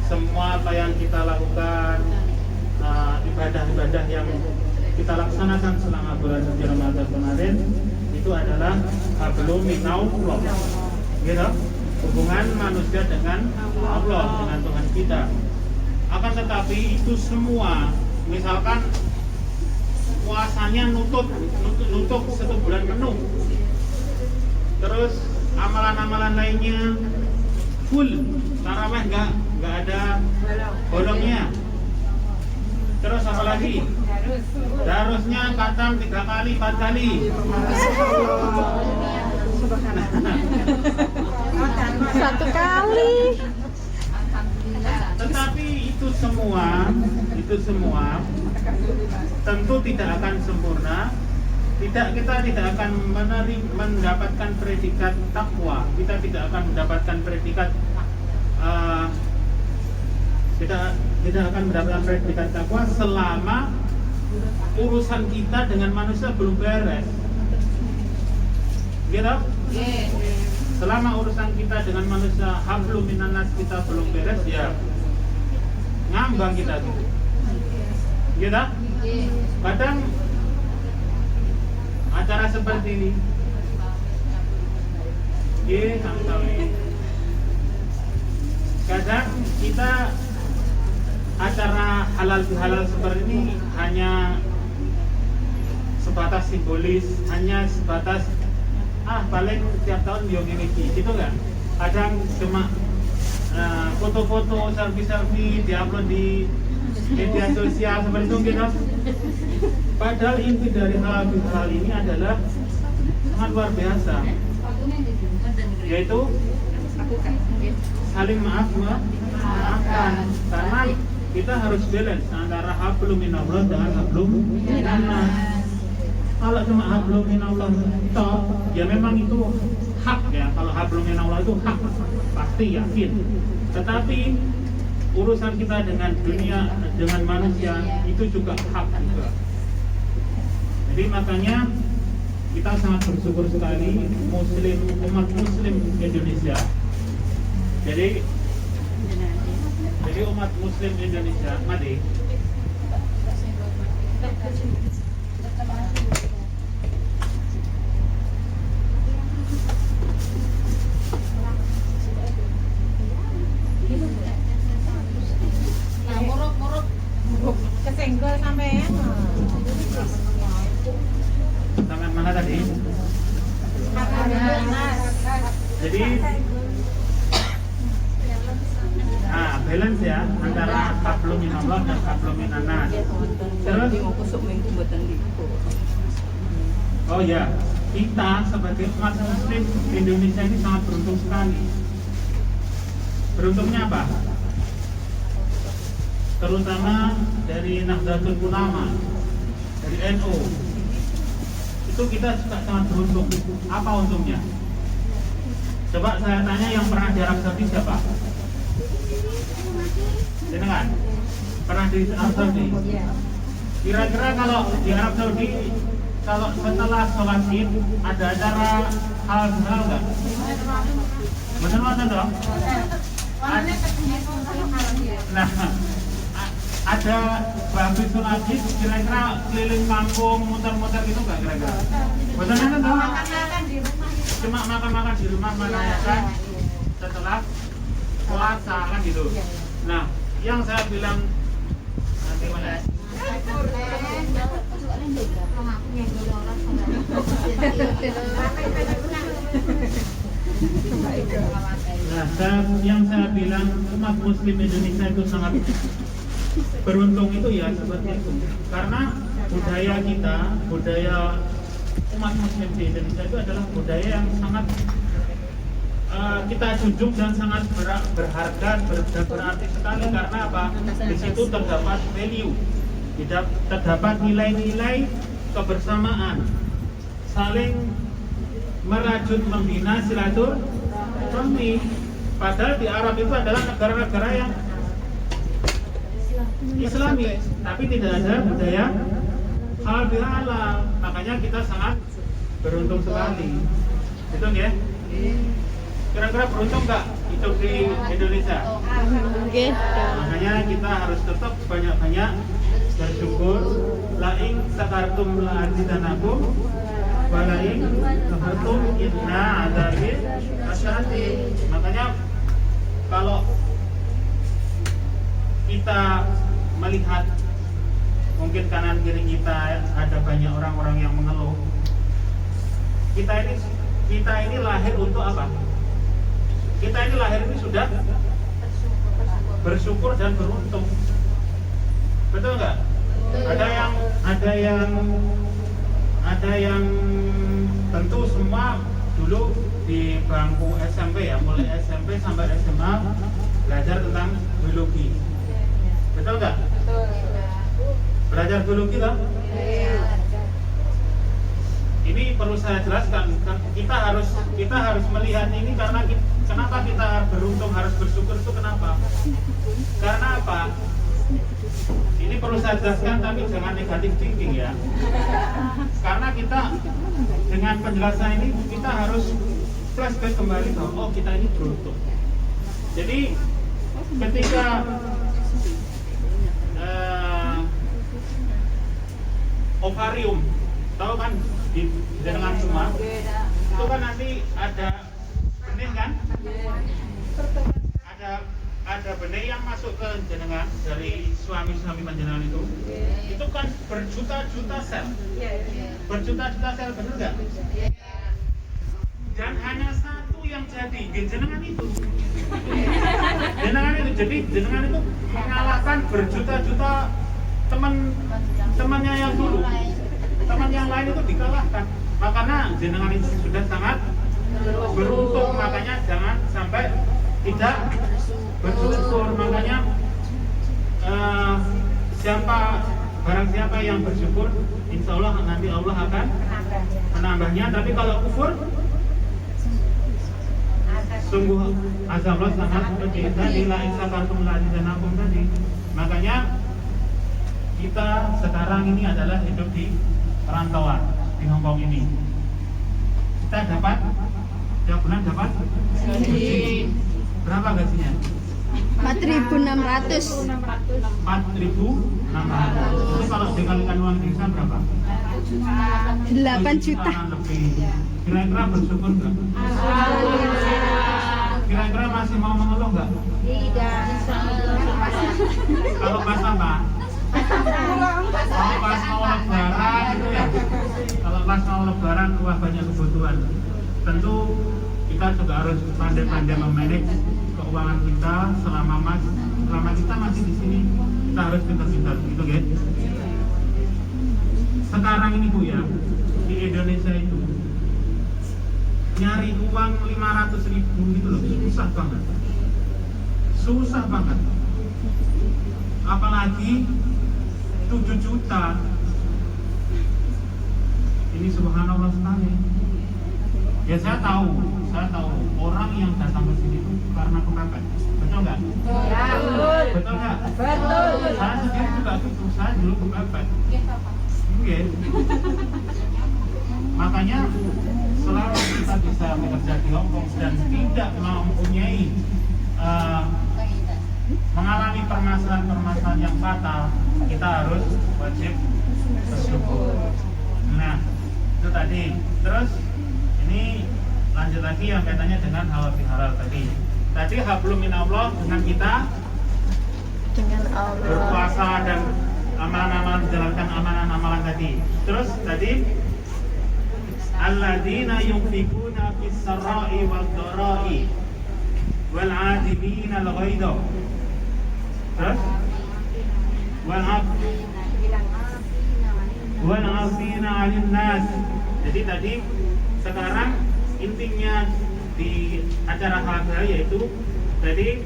semua apa yang kita lakukan, ibadah-ibadah yang kita laksanakan selama bulan suci Ramadan kemarin itu adalah hablum minallah, gitu. Hubungan manusia dengan Allah, dengan Tuhan kita. Akan tetapi itu semua, misalkan puasanya nutup 1 bulan penuh, terus amalan-amalan lainnya full, taraweh nggak ada bolongnya. Terus apa lagi? Darusnya khatam 3 kali 4 kali. Satu kali. Tetapi itu semua tentu tidak akan sempurna. Kita tidak akan mendapatkan predikat takwa. Kita tidak akan mendapatkan predikat tidak akan mendapatkan predikat takwa selama urusan kita dengan manusia belum beres. Gitu? Selama urusan kita dengan manusia hablum minannas kita belum beres, ya ngambang kita tuh. Gitu? Kadang acara seperti ini, kadang kita acara halal bihalal seperti ini hanya sebatas simbolis, hanya sebatas paling tiap tahun biong ini gitu kan. Kadang cuma foto-foto, selfie diupload di media sosial seperti itu gitu. Padahal inti dari halal bihalal ini adalah sangat luar biasa, yaitu saling maafkan. Karena kita harus balance antara hablum minallah dengan hablum minannas. Kalau cuma hablum minallah toh, ya memang itu hak ya. Kalau hablum minallah itu hak, pasti yakin. Tetapi urusan kita dengan dunia, dengan manusia itu juga hak juga. Jadi makanya kita sangat bersyukur sekali umat muslim Indonesia. Jadi umat muslim Indonesia, mari kesenggol sampean. sampai mana tadi? Jadi balance ya antara hablum minallah dan hablum minannas. Terus oh ya, kita sebagai umat muslim Indonesia ini sangat beruntung sekali. Beruntungnya apa? Terutama dari Nahdlatul Ulama, dari NU. Itu kita juga sangat beruntung. Apa untungnya? Coba saya tanya yang pernah di Arab Saudi siapa? Dengar? Pernah di Arab Saudi? Kira-kira kalau di Arab Saudi, kalau setelah sholat Id ada acara halal nggak? Betul dong? Nah, ada habis sholat Id kira-kira keliling kampung muter-muter gitu nggak kira-kira? Betul dong? Cuma makan-makan di rumah merayakan setelah puasa kan gitu. Nah, yang saya bilang nanti mana? Nah, yang saya bilang umat muslim Indonesia itu sangat beruntung itu ya seperti itu. Karena budaya kita, budaya umat muslim di Indonesia itu adalah budaya yang sangat kita junjung dan sangat berharga dan berarti sekali. Karena apa? Di situ terdapat value, terdapat nilai-nilai kebersamaan, saling merajut membina silaturahmi. Padahal di Arab itu adalah negara-negara yang Islami, tapi tidak ada budaya halal bihalal. Makanya kita sangat beruntung sekali. Itu ya. Kira-kira beruntung nggak hidup di Indonesia? Makanya kita harus tetap banyak-banyak bersyukur. Laing sakartum la'azidanakum walaing kafartum inna adzabin lasyadid. Makanya kalau kita melihat mungkin kanan kiri kita ada banyak orang-orang yang mengeluh, kita ini lahir untuk apa? kita ini lahir ini sudah bersyukur dan beruntung. Betul nggak? Ada yang tentu semua dulu di bangku SMP ya, mulai SMP sampai SMA belajar tentang biologi. Betul nggak? Belajar biologi kan? Ini perlu saya jelaskan. Kita harus melihat ini karena kenapa kita beruntung, harus bersyukur itu kenapa? Karena apa? Ini perlu saya jelaskan tapi jangan negatif thinking ya. Karena kita dengan penjelasan ini kita harus flashback kembali bahwa kita ini beruntung. Jadi ketika ovarium, tahu kan di jenengan semua itu kan nanti ada benih kan? Ada benih yang masuk ke jenengan dari suami panjenengan itu kan berjuta-juta sel, benar nggak? Dan hanya satu yang jadi jenengan itu. Jadi jenengan itu mengalahkan berjuta-juta temannya yang dulu. Teman yang lain itu dikalahkan. Makanya jenengan itu sudah sangat beruntung. Makanya jangan sampai tidak bersyukur. Makanya barang siapa yang bersyukur, insya Allah nanti Allah akan menambahnya. Tapi kalau kufur, sungguh azab Allah sangat pedih. Tadi la insakartum la azidannakum tadi. Makanya kita sekarang ini adalah hidup di perantauan di Hongkong ini. Kita dapat tiap bulan dapat gaji berapa gajinya? 4.600. 4.600. Itu kalau dikalikan uang desa berapa? 8 juta. Lebih. Kira-kira bersyukur nggak? Kira-kira masih mau mengeluh nggak? Tidak. Kalau pas apa? Kalau pas mau lebaran itu ya. Kalau pas mau lebaran wah banyak kebutuhan. Tentu kita juga harus pandai-pandai memanage keuangan kita selama kita masih di sini. Kita harus pintar-pintar gitu guys. Sekarang ini Bu ya, di Indonesia itu nyari uang 500.000 gitu loh, susah banget. Apalagi 7 juta. Ini subhanallah sekali. Ya saya tahu orang yang datang ke sini itu karena kepepet. Betul nggak? Betul nggak? Betul. Saya sendiri juga gitu, saya dulu kepepet. Oke. Makanya selama kita bisa bekerja di Hongkong dan tidak mempunyai mengalami permasalahan yang fatal, kita harus wajib bersyukur. Nah, itu tadi. Terus ini lanjut lagi yang kaitannya dengan halal bihalal tadi. Tadi hablum minallah dengan kita berpuasa dan amalan-amalan, menjalankan amalan-amalan tadi. Terus tadi alladzina yunfikuna fis sarai wad dharai wal 'adibina al-ghaidha. Terus wal 'afina 'anil nas. Jadi tadi sekarang intinya di acara halal yaitu tadi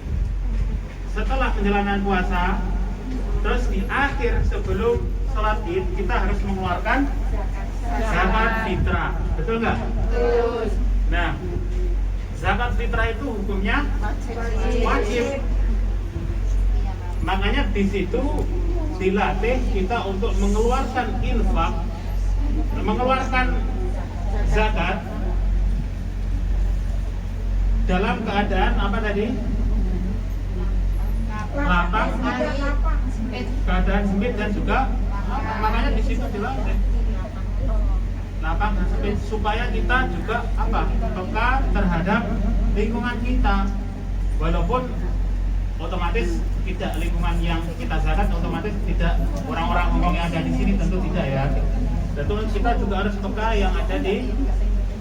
setelah menjalankan puasa, terus di akhir sebelum sholat Id kita harus mengeluarkan zakat fitrah, betul nggak? Nah, zakat fitrah itu hukumnya wajib. Makanya di situ dilatih kita untuk mengeluarkan infak, mengeluarkan zakat dalam keadaan apa tadi? Lapang, keadaan sempit dan juga makanya di situ dilatih lapang dan sempit supaya kita juga apa? Peka terhadap lingkungan kita. Walaupun otomatis tidak lingkungan yang kita zakat otomatis tidak orang-orang Hongkong yang ada di sini tentu tidak ya. Tentu kita juga harus peka yang ada di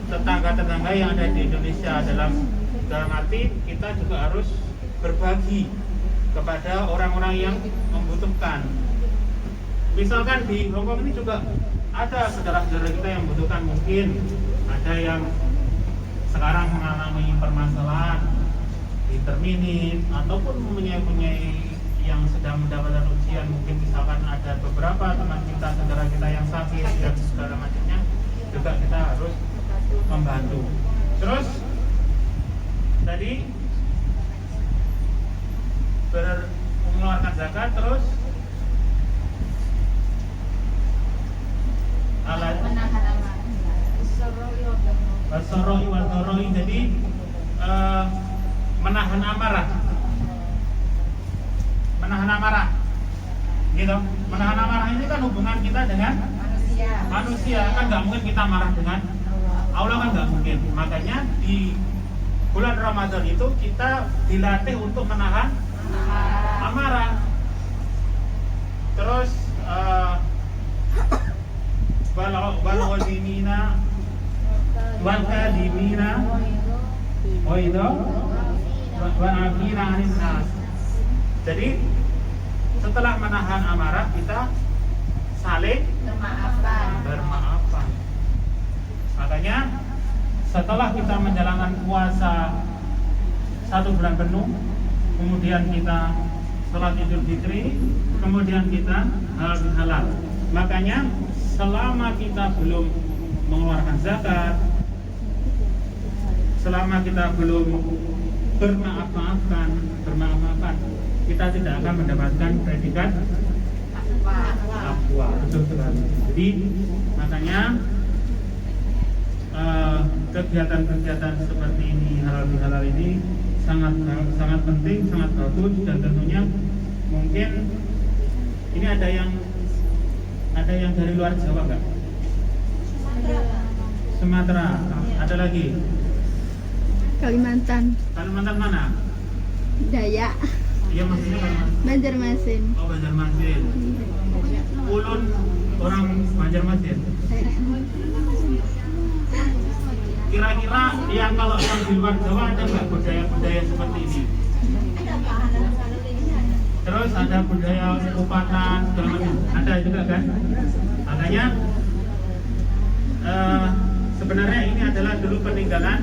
tetangga-tetangga yang ada di Indonesia dalam dalam arti kita juga harus berbagi kepada orang-orang yang membutuhkan. Misalkan di Hongkong ini juga ada saudara-saudara kita yang membutuhkan, mungkin ada yang sekarang mengalami permasalahan determinit ataupun mempunyai yang sedang mendapatkan ujian, mungkin misalkan ada beberapa teman kita, saudara kita yang sakit dan segala macamnya, juga kita harus membantu. Terus tadi mengeluarkan zakat, terus alat wasaroi wasaroi, jadi menahan amarah, gitu. Menahan amarah ini kan hubungan kita dengan manusia, kan nggak mungkin kita marah dengan Allah, kan nggak mungkin. Makanya di bulan Ramadan itu kita dilatih untuk menahan amarah. Terus balwadimina walkadimina waido wa'afina anin nas. Jadi setelah menahan amarah, kita saling bermaafan. Makanya setelah kita menjalankan puasa 1 bulan penuh, kemudian kita sholat Idul Fitri, kemudian kita halal bihalal. Makanya selama kita belum mengeluarkan zakat, selama kita belum bermaaf-maafan, kita tidak akan mendapatkan predikat takwa. Betul sekali. Jadi makanya kegiatan-kegiatan seperti ini, halal bihalal ini sangat penting, sangat bagus, dan tentunya mungkin ini ada yang dari luar Jawa nggak? Sumatera. Ada lagi? Kalimantan. Kalimantan mana? Dayak. Iya, maksudnya Kalimantan. Banjarmasin. Oh, Banjarmasin. Ulun orang Banjarmasin. Kira-kira yang kalau yang di luar Jawa ada nggak budaya seperti ini? Terus ada budaya upatan segala macam, ada juga kan? Makanya sebenarnya ini adalah dulu peninggalan.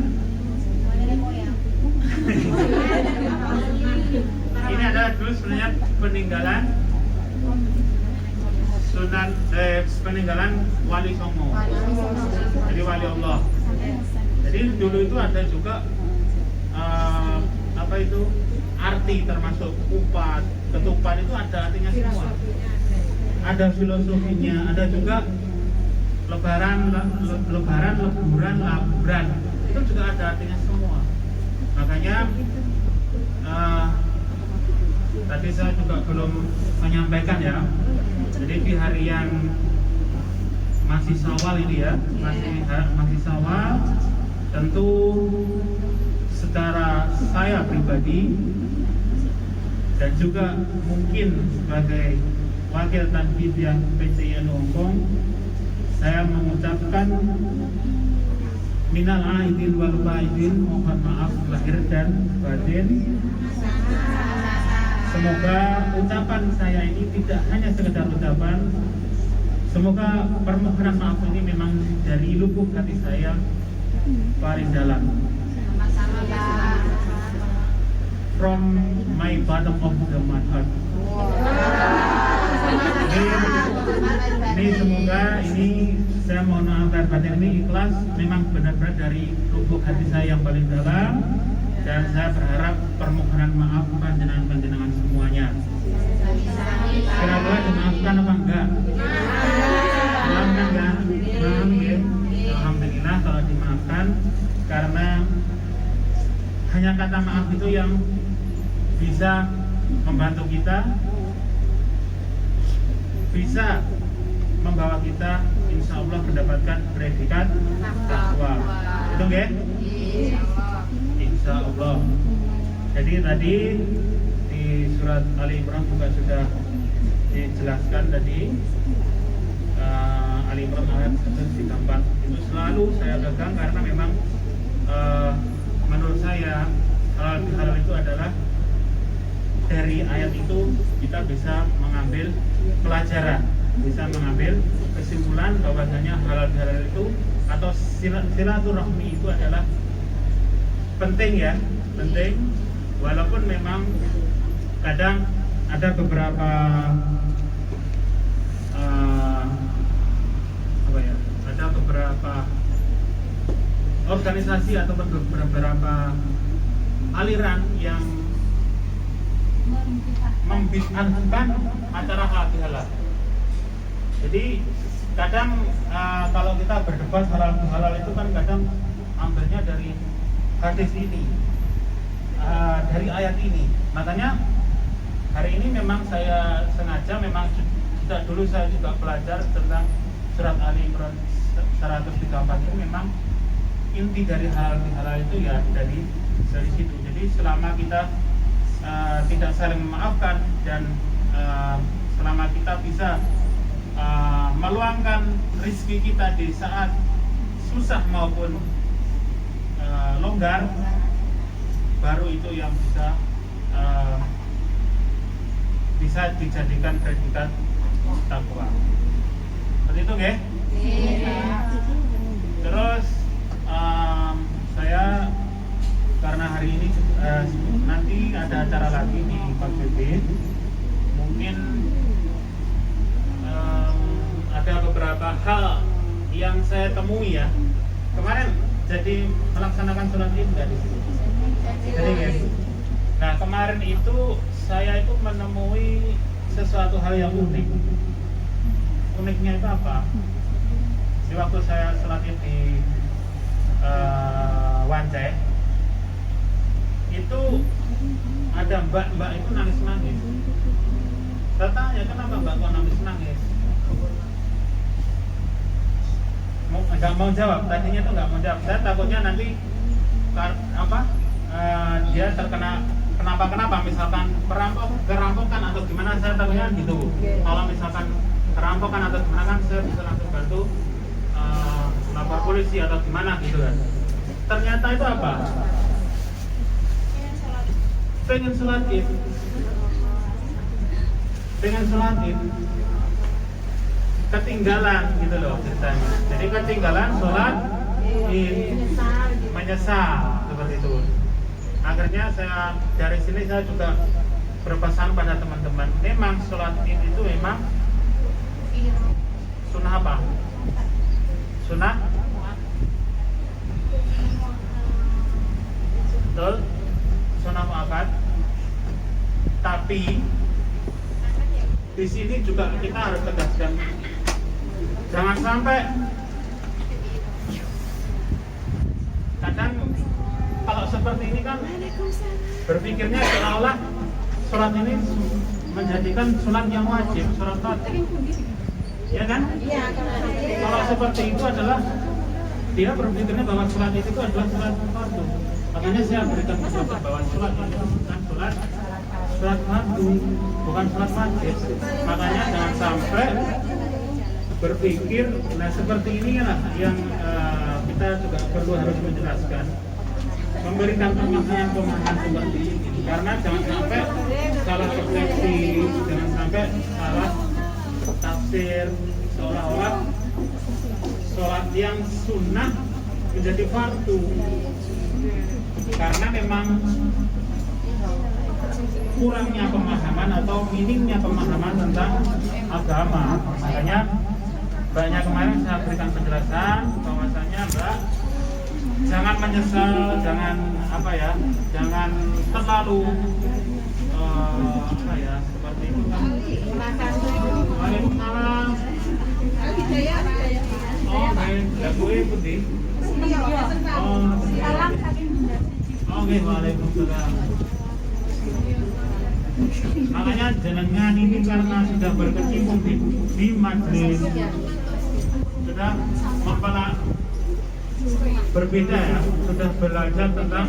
Ini adalah dulu sebenarnya peninggalan Sunan peninggalan Wali Songo. Jadi wali Allah. Jadi dulu itu ada juga apa itu arti, termasuk upat, ketupat itu ada artinya semua. Ada filosofinya, ada juga lebaran, leburan, laburan. Itu juga ada artinya semua. Makanya tadi saya juga belum menyampaikan ya. Jadi di hari yang masih Syawal ini ya, masih Syawal, tentu secara saya pribadi dan juga mungkin sebagai wakil tanfidh yang PCI Hongkong, saya mengucapkan minal aidin wal faidin, mohon maaf lahir dan batin. Semoga ucapan saya ini tidak hanya sekedar ucapan. Semoga permohonan maaf ini memang dari lubuk hati saya paling dalam. From my bottom of my heart. Ini semoga ini saya mohon maaf lahir batin ini ikhlas, memang benar-benar dari lubuk hati saya yang paling dalam, dan saya berharap permohonan maaf panjenengan semuanya. Kira-kira dimaafkan apa enggak? Maafkan kan? Maaf ya. Alhamdulillah kalau dimaafkan, karena hanya kata maaf itu yang bisa membantu kita, bisa membawa kita insya Allah mendapatkan predikat takwa. Itu nggih? Insya Allah. Jadi tadi di surat Ali Imran juga sudah dijelaskan tadi. Ali Imran ayat 134 itu selalu saya pegang karena memang menurut saya halal bihalal itu adalah dari ayat itu kita bisa mengambil pelajaran, bisa mengambil kesimpulan bahwasanya halal bihalal itu atau silaturahmi itu adalah penting ya, penting, walaupun memang kadang ada beberapa ada beberapa organisasi atau beberapa aliran yang membid'ahkan acara halal bihalal. Jadi kadang kalau kita berdebat halal bihalal itu kan kadang ambilnya dari hadis ini, dari ayat ini. Makanya hari ini memang saya sengaja memang dulu saya juga belajar tentang surat Ali Imran 134 itu memang inti dari halal bihalal itu ya dari situ. Jadi selama kita tidak saling memaafkan dan selama kita bisa meluangkan rezeki kita di saat susah maupun longgar, baru itu yang bisa dijadikan predikat takwa. Seperti itu, nggih? Terus saya karena hari ini nanti ada acara lagi di Pak BB, mungkin ada beberapa hal yang saya temui ya. Kemarin jadi melaksanakan sholat Id nggak di sini? Jadi guys, nah kemarin itu saya itu menemui sesuatu hal yang unik. Uniknya itu apa? Di waktu saya sholat Id di Wancai, itu ada mbak itu nangis-nangis. Saya tanya, kenapa mbak kok nangis-nangis? Nggak mau jawab, tadinya tuh nggak mau jawab. Saya takutnya nanti dia terkena kenapa misalkan kerampokan atau gimana, saya takutnya gitu. Kalau misalkan kerampokan atau gimana kan saya bisa langsung bantu lapor polisi atau gimana gitu kan. Ternyata itu apa? Pengen sholat Id, ketinggalan gitu loh ceritanya. Jadi ketinggalan sholat Id, menyesal seperti itu. Akhirnya saya dari sini saya juga berpesan pada teman-teman, memang sholat Id itu memang sunnah apa? Sunnah? Betul? Sunnah muakkad. Tapi di sini juga kita harus tegaskan, jangan sampai kadang kalau seperti ini kan berpikirnya seolah sholat ini menjadikan sholat yang wajib, sholat wajib, ya kan? Iya, Kalau seperti itu adalah dia berpikirnya bahwa sholat itu adalah sholat fardu. Makanya saya berikan penjelasan bahwa sholat itu bukan sholat fardu, bukan sholat wajib. Makanya jangan sampai berpikir, nah seperti ini lah yang kita juga perlu harus menjelaskan, memberikan pemahaman seperti ini. Karena jangan sampai salah persepsi, jangan sampai salah tafsir, seolah-olah sholat yang sunnah menjadi fardu. Karena memang kurangnya pemahaman atau minimnya pemahaman tentang agama. Makanya mbaknya kemarin saya berikan penjelasan bahwasanya mbak jangan menyesal, jangan jangan terlalu seperti itu kan. Waalaikumsalam. Oh, baik. Gue putih. Oke, waalaikumsalam. Makanya jenengan ini karena sudah berkecimpung di majelis, sudah berbeda ya, sudah belajar tentang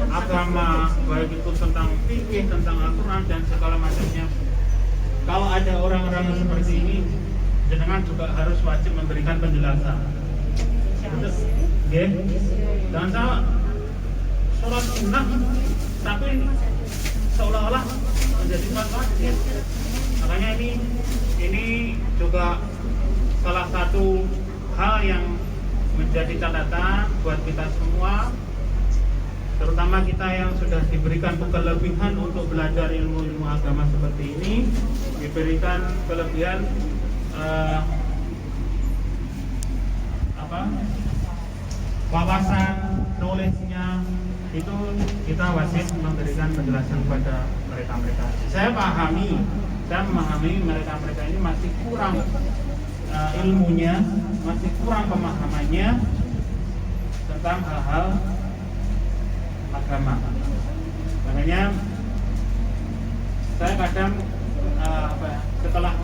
agama, baik itu tentang fikih, tentang Al-Quran dan segala macamnya. Kalau ada orang-orang seperti ini, jenengan juga harus wajib memberikan penjelasan. Betul? Oke? Jangan salah. sholat sunnah tapi seolah-olah menjadi wajib. Makanya ini juga salah satu hal yang menjadi catatan buat kita semua, terutama kita yang sudah diberikan kelebihan untuk belajar ilmu agama seperti ini, diberikan kelebihan wawasan, knowledge-nya, itu kita wajib memberikan penjelasan kepada mereka. Saya memahami mereka ini masih kurang ilmunya, masih kurang pemahamannya tentang hal-hal agama. Makanya saya kadang setelah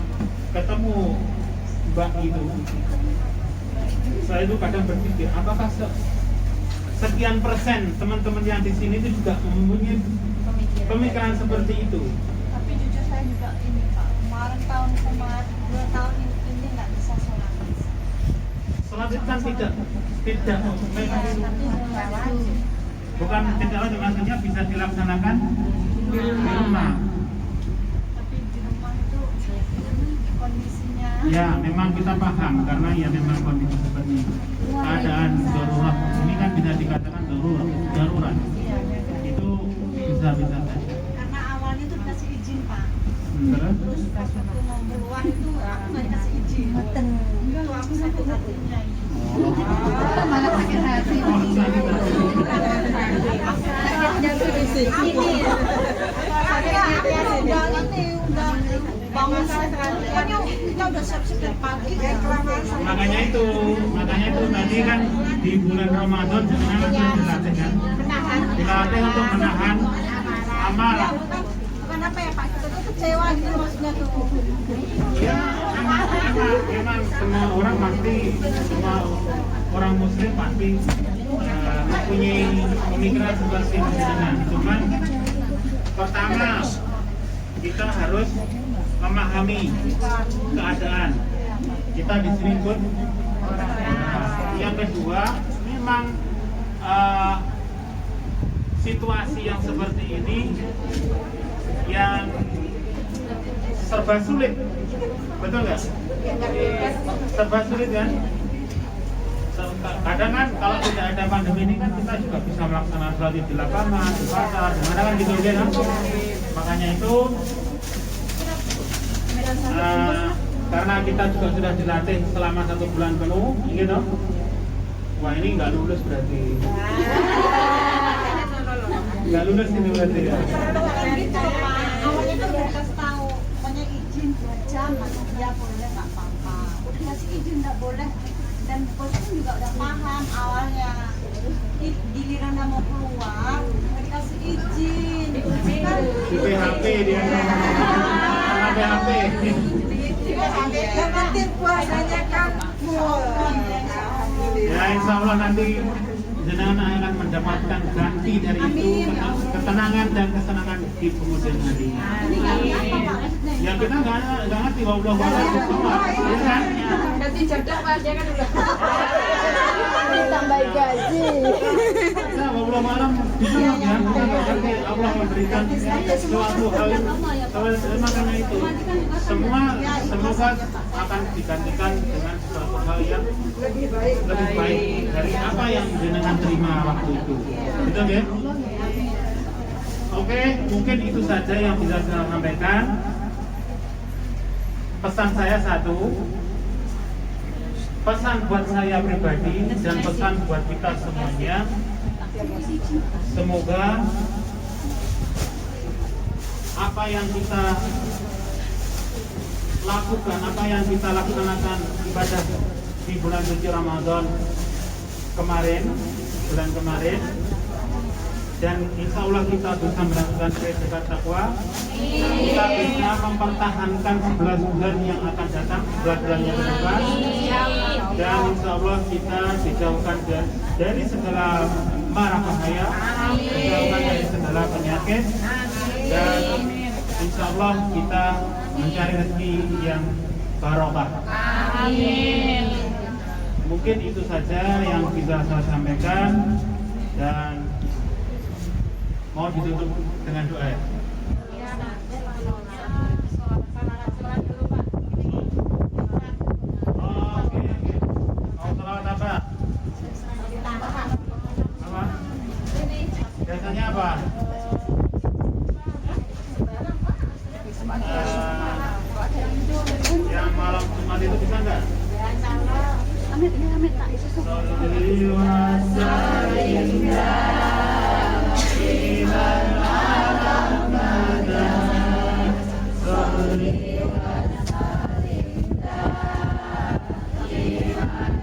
ketemu Mbak itu, saya itu kadang berpikir apakah sekian persen teman-teman yang di sini itu juga mempunyai pemikiran seperti itu. Tapi jujur saya juga ini Pak, kemarin 2 tahun ini nggak bisa sholat. Sholat itu kan tidak bukan tidak wajib, maksudnya bisa dilaksanakan di rumah. Tapi di rumah itu kondisinya. Ya, memang kita paham karena ya memang kondisi seperti keadaan darurat ini kan bisa dikatakan darurat. Itu bisa saja. Karena awalnya tuh dikasih izin Pak. Terus Terus pas waktu mau keluar itu aku nggak dikasih izin. Enggak, aku sakit hatinya. Malah sakit hati. Bangun sekali. Kita udah siap-siap dari pagi. makanya itu tadi kan di bulan Ramadan sebenarnya dilatih kan, dilatih untuk menahan amarah. Kenapa ya Pak? Kita tuh kecewa gitu maksudnya tuh. Ya, memang semua orang muslim pasti mempunyai pemikiran seperti ini. Cuman pertama kita harus memahami keadaan kita di sini pun. Yang kedua, memang situasi yang seperti ini yang serba sulit, betul nggak? Serba sulit kan? Kadang kan kalau tidak ada pandemi ini kan kita juga bisa melaksanakan sholat di lapangan, di pasar, di mana kan gitu kan? Makanya itu karena kita juga sudah dilatih selama 1 bulan penuh, gitu. Wah, ini nggak lulus berarti. Nggak lulus ini berarti ya. Awalnya kan udah kasih tahu, pokoknya izin 2 jam masuk dia boleh nggak apa-apa. Udah kasih izin nggak boleh, dan bos pun juga udah paham awalnya. Giliran udah mau keluar, nggak dikasih izin. Di PHP dia. PHP. Yang penting puasanya kan mohon. Ya, insya Allah nanti jenengan akan mendapatkan ganti dari itu, ketenangan dan kesenangan di kemudian hari. Ya kita nggak ngerti wallahu a'lam bishawab. Ganti jodoh Pak, dia kan udah. Ditambah gaji. Ya, wallahu a'lam bishawab ya. Kita nggak ngerti Allah memberikan suatu hal. Makanya itu semoga akan digantikan dengan suatu hal yang lebih baik dari apa yang jenengan terima waktu itu. Betul ya? Oke, mungkin itu saja yang bisa saya sampaikan. Pesan saya satu, pesan buat saya pribadi dan pesan buat kita semuanya, semoga apa yang kita lakukan, apa yang kita laksanakan ibadah di bulan suci Ramadan bulan kemarin, dan insya Allah kita bisa melakukan dekat takwa, kita bisa mempertahankan 11 bulan yang akan datang, 11 bulan yang depan, dan insya Allah kita dijauhkan dari segala mara bahaya, dijauhkan dari segala penyakit, dan insya Allah kita mencari rezeki yang barokah. Amin. Mungkin itu saja yang bisa saya sampaikan, dan Mau ditutup dengan doa ya? Oke. Mau selawat apa? Apa? Biasanya apa? Yang malam Jumat itu bisa nggak? Amit tak isu Sholli wa sallim daiman ala Muhammad. Sholli wa sallim daiman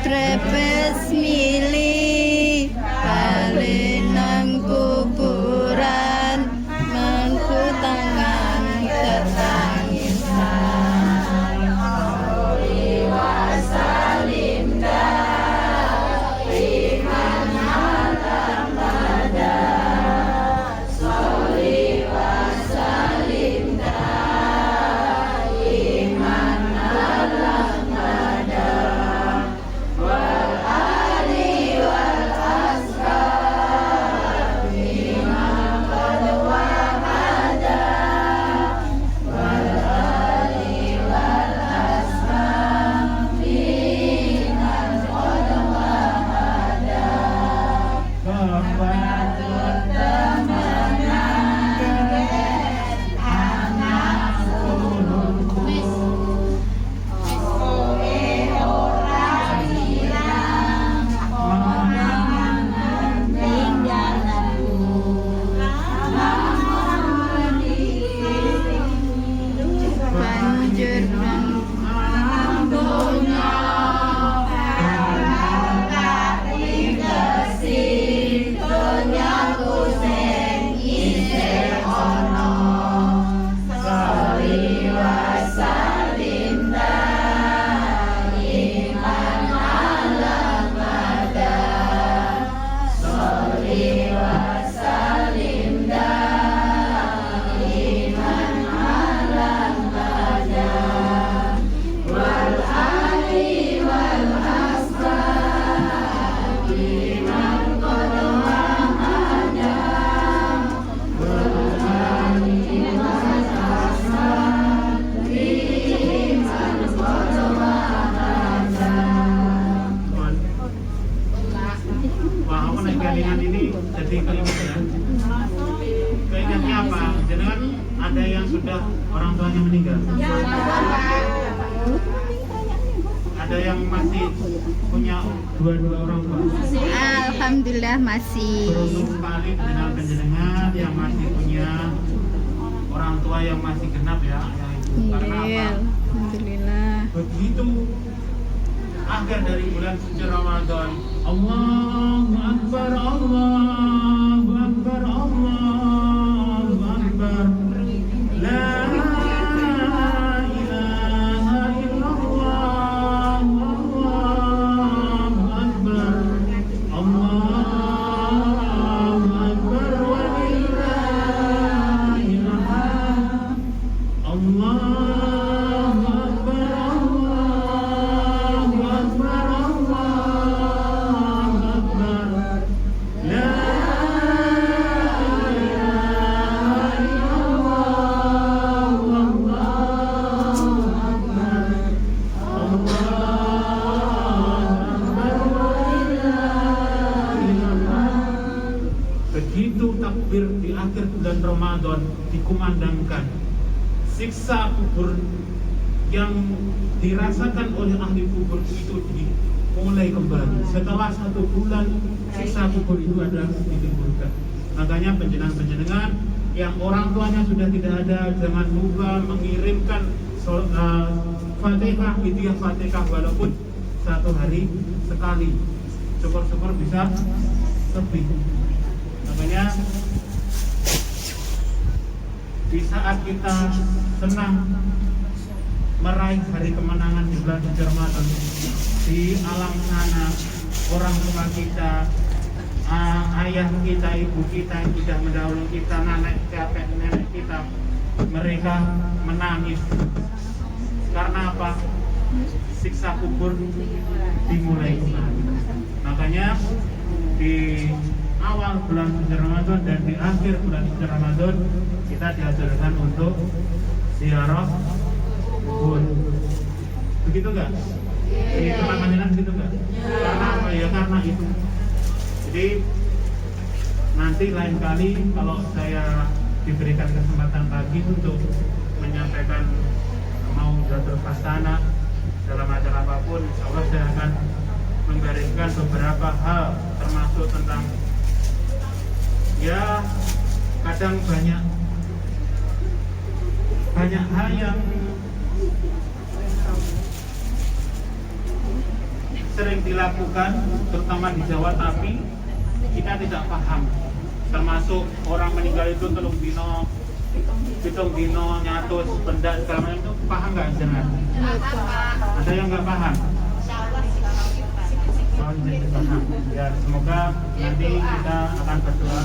Trepes milih balik nang kuburan mangku tangan ketangisan. Sholli wa sallim daiman ala Muhammad. Sholli wa sallim daiman ala Muhammad. Jadi keinginan, keinginannya apa? Jangan ada yang sudah orang tuanya meninggal. Ada yang masih punya dua-dua orang tua. Alhamdulillah masih. Beruntung sekali dengan penjenengan yang masih punya orang tua yang masih genap ya. Karena apa? Alhamdulillah. Begitu akhir dari bulan suci Ramadan, Allahu Akbar, Allahu Akbar, Allahu Akbar, La ilaha illallah, Allahu Akbar, Allahu Akbar, walillahil hamd, Allahu Akbar, Allahu Akbar, Allahu Akbar, La ilaha illallah, Allahu Akbar, Allahu Akbar, walillahil hamd. Begitu takbir di akhir bulan Ramadan dikumandangkan, siksa kubur yang dirasakan oleh ahli kubur itu dimulai kembali. Setelah 1 bulan siksa kubur itu adalah ditimbulkan. Makanya penjenengan-penjenengan yang orang tuanya sudah tidak ada, jangan lupa mengirimkan Fatihah, Hidayah Fatihah walaupun satu hari sekali. Syukur-syukur bisa lebih. Makanya di saat kita senang meraih hari kemenangan di bulan suci Ramadan, di alam sana orang tua kita, ayah kita, ibu kita yang sudah mendahului kita, nenek kita, mereka menangis. Karena apa? Siksa kubur dimulai kembali. Makanya di awal bulan suci Ramadan dan di akhir bulan suci Ramadan kita diajarkan untuk ziarah kubur. Begitu enggak? Di tempat mandinan begitu enggak? Karena apa ya? Karena itu. Jadi nanti lain kali kalau saya diberikan kesempatan lagi untuk menyampaikan mau berpastana dalam acara apapun, insya Allah saya akan memberikan beberapa hal termasuk tentang ya kadang banyak hal yang sering dilakukan terutama di Jawa tapi kita tidak paham, termasuk orang meninggal itu telung dino nyatus benda segala macam itu paham nggak jenengan? Ada yang nggak paham? Paham. Ya semoga nanti kita akan bertemu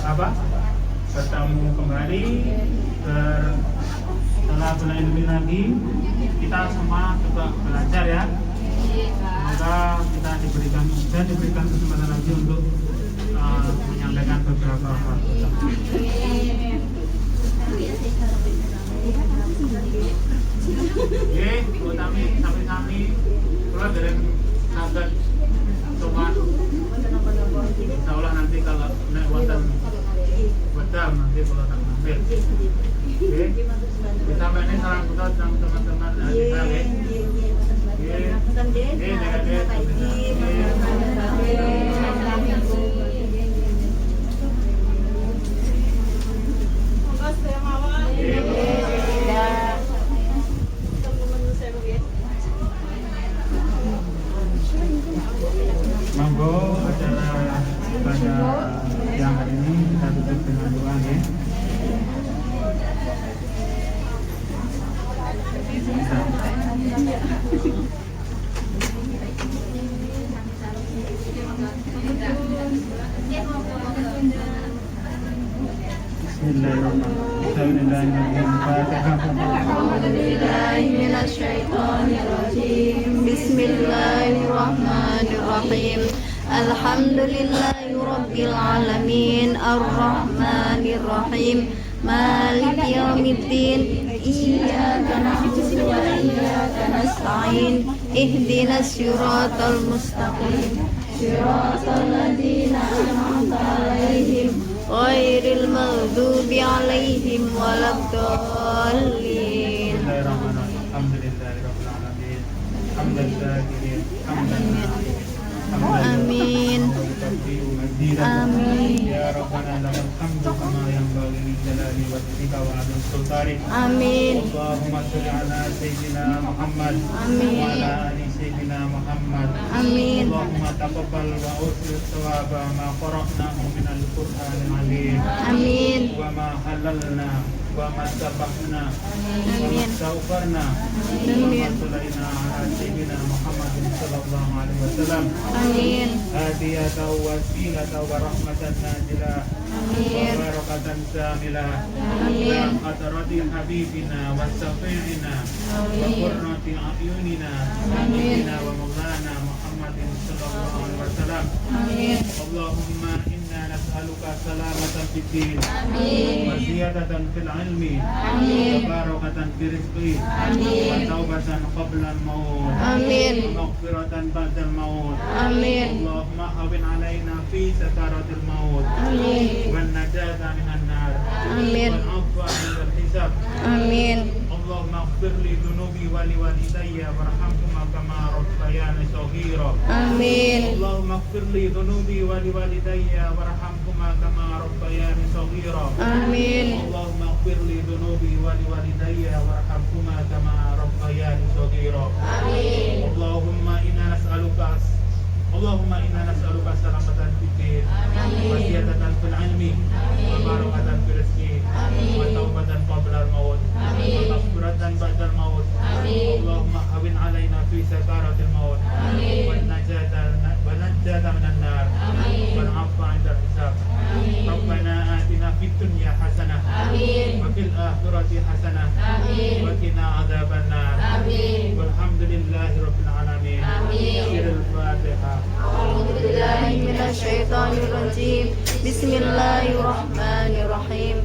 kembali setelah bulan ini lagi. Kita semua juga belajar ya. Semoga kita diberikan kesempatan lagi untuk menyampaikan beberapa hal. Oke, utami sami-sami kula dereng saged sowan. Insyaallah nanti kalau nek wonten wedal nanti kula tak mampir. Oke. Kita meneh salam buat teman-teman kita nggih. Monggo acara pada siang hari ini kita tutup dengan doa ya. Bismillahirrahmanirrahim. Alhamdulillahirabbil alamin arrahmanirrahim maliki yaumiddin iyyaka na'budu wa iyyaka nasta'in ihdinas siratal mustaqim siratal ladzina an'amta 'alaihim ghairil maghdubi 'alaihim waladdallin. Alhamdulillahirabbil alamin. Alhamdulillahirabbil alamin. Amin. Amin. Ya Rabbana lakal hamdu kama yanbaghi li jalali wajhika wa 'azimi sultanik. Amin. Allahumma shalli ala sayyidina Muhammad Amin. wa ala ali sayyidina Muhammad. Amin. Allahumma taqabbal wa usri thawaba ma qara'nahu min al-Qur'anil 'azim. Amin. Wa ma halalna wa ma sabahna wa ma Amin. tawfarna. Amin. Sallaina ala sayyidina Muhammadin sallallahu alaihi wasallam. Amin. Hadiyatan wasilatan wa rahmatan najilah Amin. wa barakatan syamilah Amin. ila hadrati habibina wa syafi'ina wa qurrati a'yunina sayyidina wa maulana Muhammadin sallallahu alaihi wasallam. Amin. Allahumma inna nas'aluka salamatan fid din Amin. wa ziyadatan fil ilmi Amin. wa barakatan fi rizqi Amin. wa taubatan qabla al-maut Amin. wa maghfiratan ba'da al-maut. Amin. Allahumma hawin alaina fi sakaratil maut Amin. wan najata minan nar Amin. wal afwa 'inda al-hisab. Amin. اللهم اغفر لي ذنوبي ولوالدي وارحمهما كما ربياني صغيرا. آمين. اللهم اغفر لي ذنوبي ولوالدي وارحمهما كما ربياني صغيرا. آمين. اللهم اغفر لي ذنوبي ولوالدي وارحمهما كما ربياني صغيرا. آمين. اللهم إنا نسألك سلامة في الدين وزيادة في العلم وبركة في الرزق وتوبة قبل الموت ومغفرة بعد الموت. اللهم هون علينا في سكرات الموت والنجاة من النار والعفو عند الحساب. ربنا آتنا في الدنيا حسنة وفي الآخرة حسنة وقنا عذاب النار. والحمد لله رب العالمين. سر الفاتحة. أعوذ بالله من الشيطان الرجيم. بسم الله الرحمن الرحيم.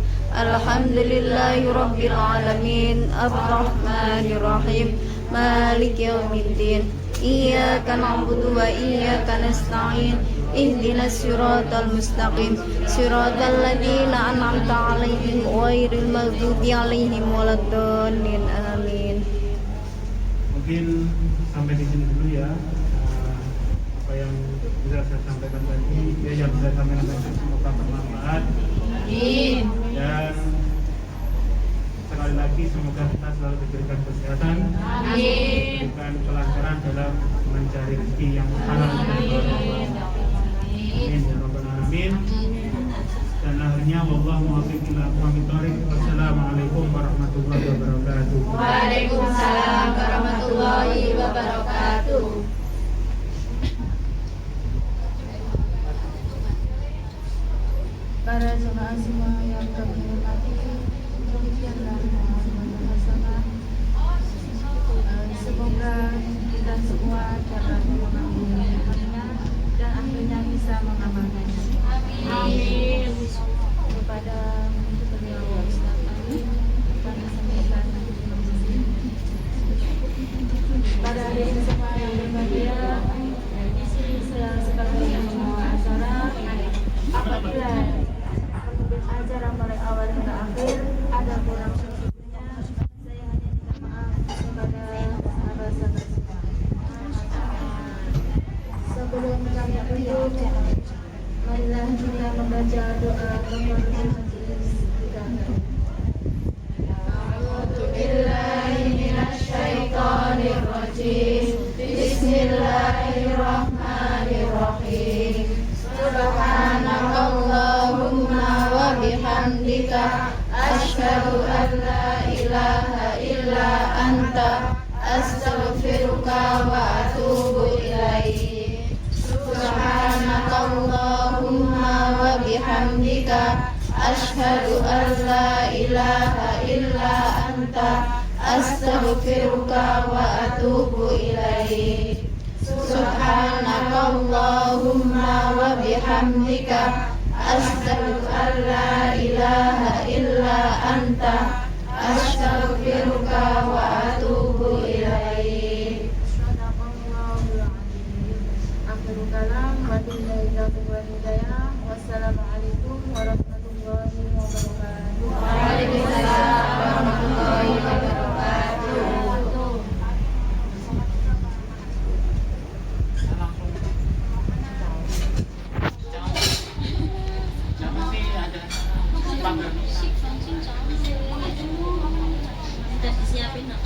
الحمد لله رب العالمين الرحمن الرحيم مالك يوم الدين إياك نعبد وإياك نستعين اهدنا الصراط المستقيم صراط الذين أنعمت عليهم غير المغضوب عليهم ولا الضالين آمين. Mungkin sampai di sini dulu ya. Apa yang bisa saya sampaikan tadi, yang bisa saya sampaikan tadi semoga bermanfaat. Dan sekali lagi semoga kita selalu diberikan kesehatan, diberikan kelancaran dalam mencari rezeki yang halal dari Allah. Amin ya rabbal alamin. Dan akhirnya wallahu muwaffiq ila aqwamit thoriq. Wassalamualaikum warahmatullahi wabarakatuh. Waalaikumsalam warahmatullahi wabarakatuh. Para jemaah semua yang kami hormati, demikianlah hasanah. Semoga kita semua dapat mengambilnya dan akhirnya bisa mengamalkannya. Amin. Kepada beliau Ustaz kami, kepada sampaikan para hadirin semua yang berbahagia, di sini saya sebagai yang membawa acara. Apabila acara mulai awal hingga akhir ada kurang sempurna, saya hanya minta maaf kepada sahabat-sahabat semua. Sebelum kami tutup, marilah kita membaca doa kafaratul majlis kita. A'udzu billahi minasy syaithanir rajim. Bismillahirrahmanirrahim. Subhanakallahumma wa bihamdika asyhadu an la ilaha illa anta astaghfiruka wa atubu ilaik. Subhanakallahumma wa bihamdika asyhadu an la ilaha illa anta astaghfiruka wa atubu ilaik. Subhanakallahumma wa bihamdika asyhadu an la ilaha illa anta astaghfiruka wa atubu ilaik. Sadaqallahul azim. Akhirul kalam wa billahi taufiq wal hidayah. Wassalamualaikum warahmatullahi wabarakatuh. Waalaikumsalam warahmatullahi wabarakatuh. Sudah disiapin nak.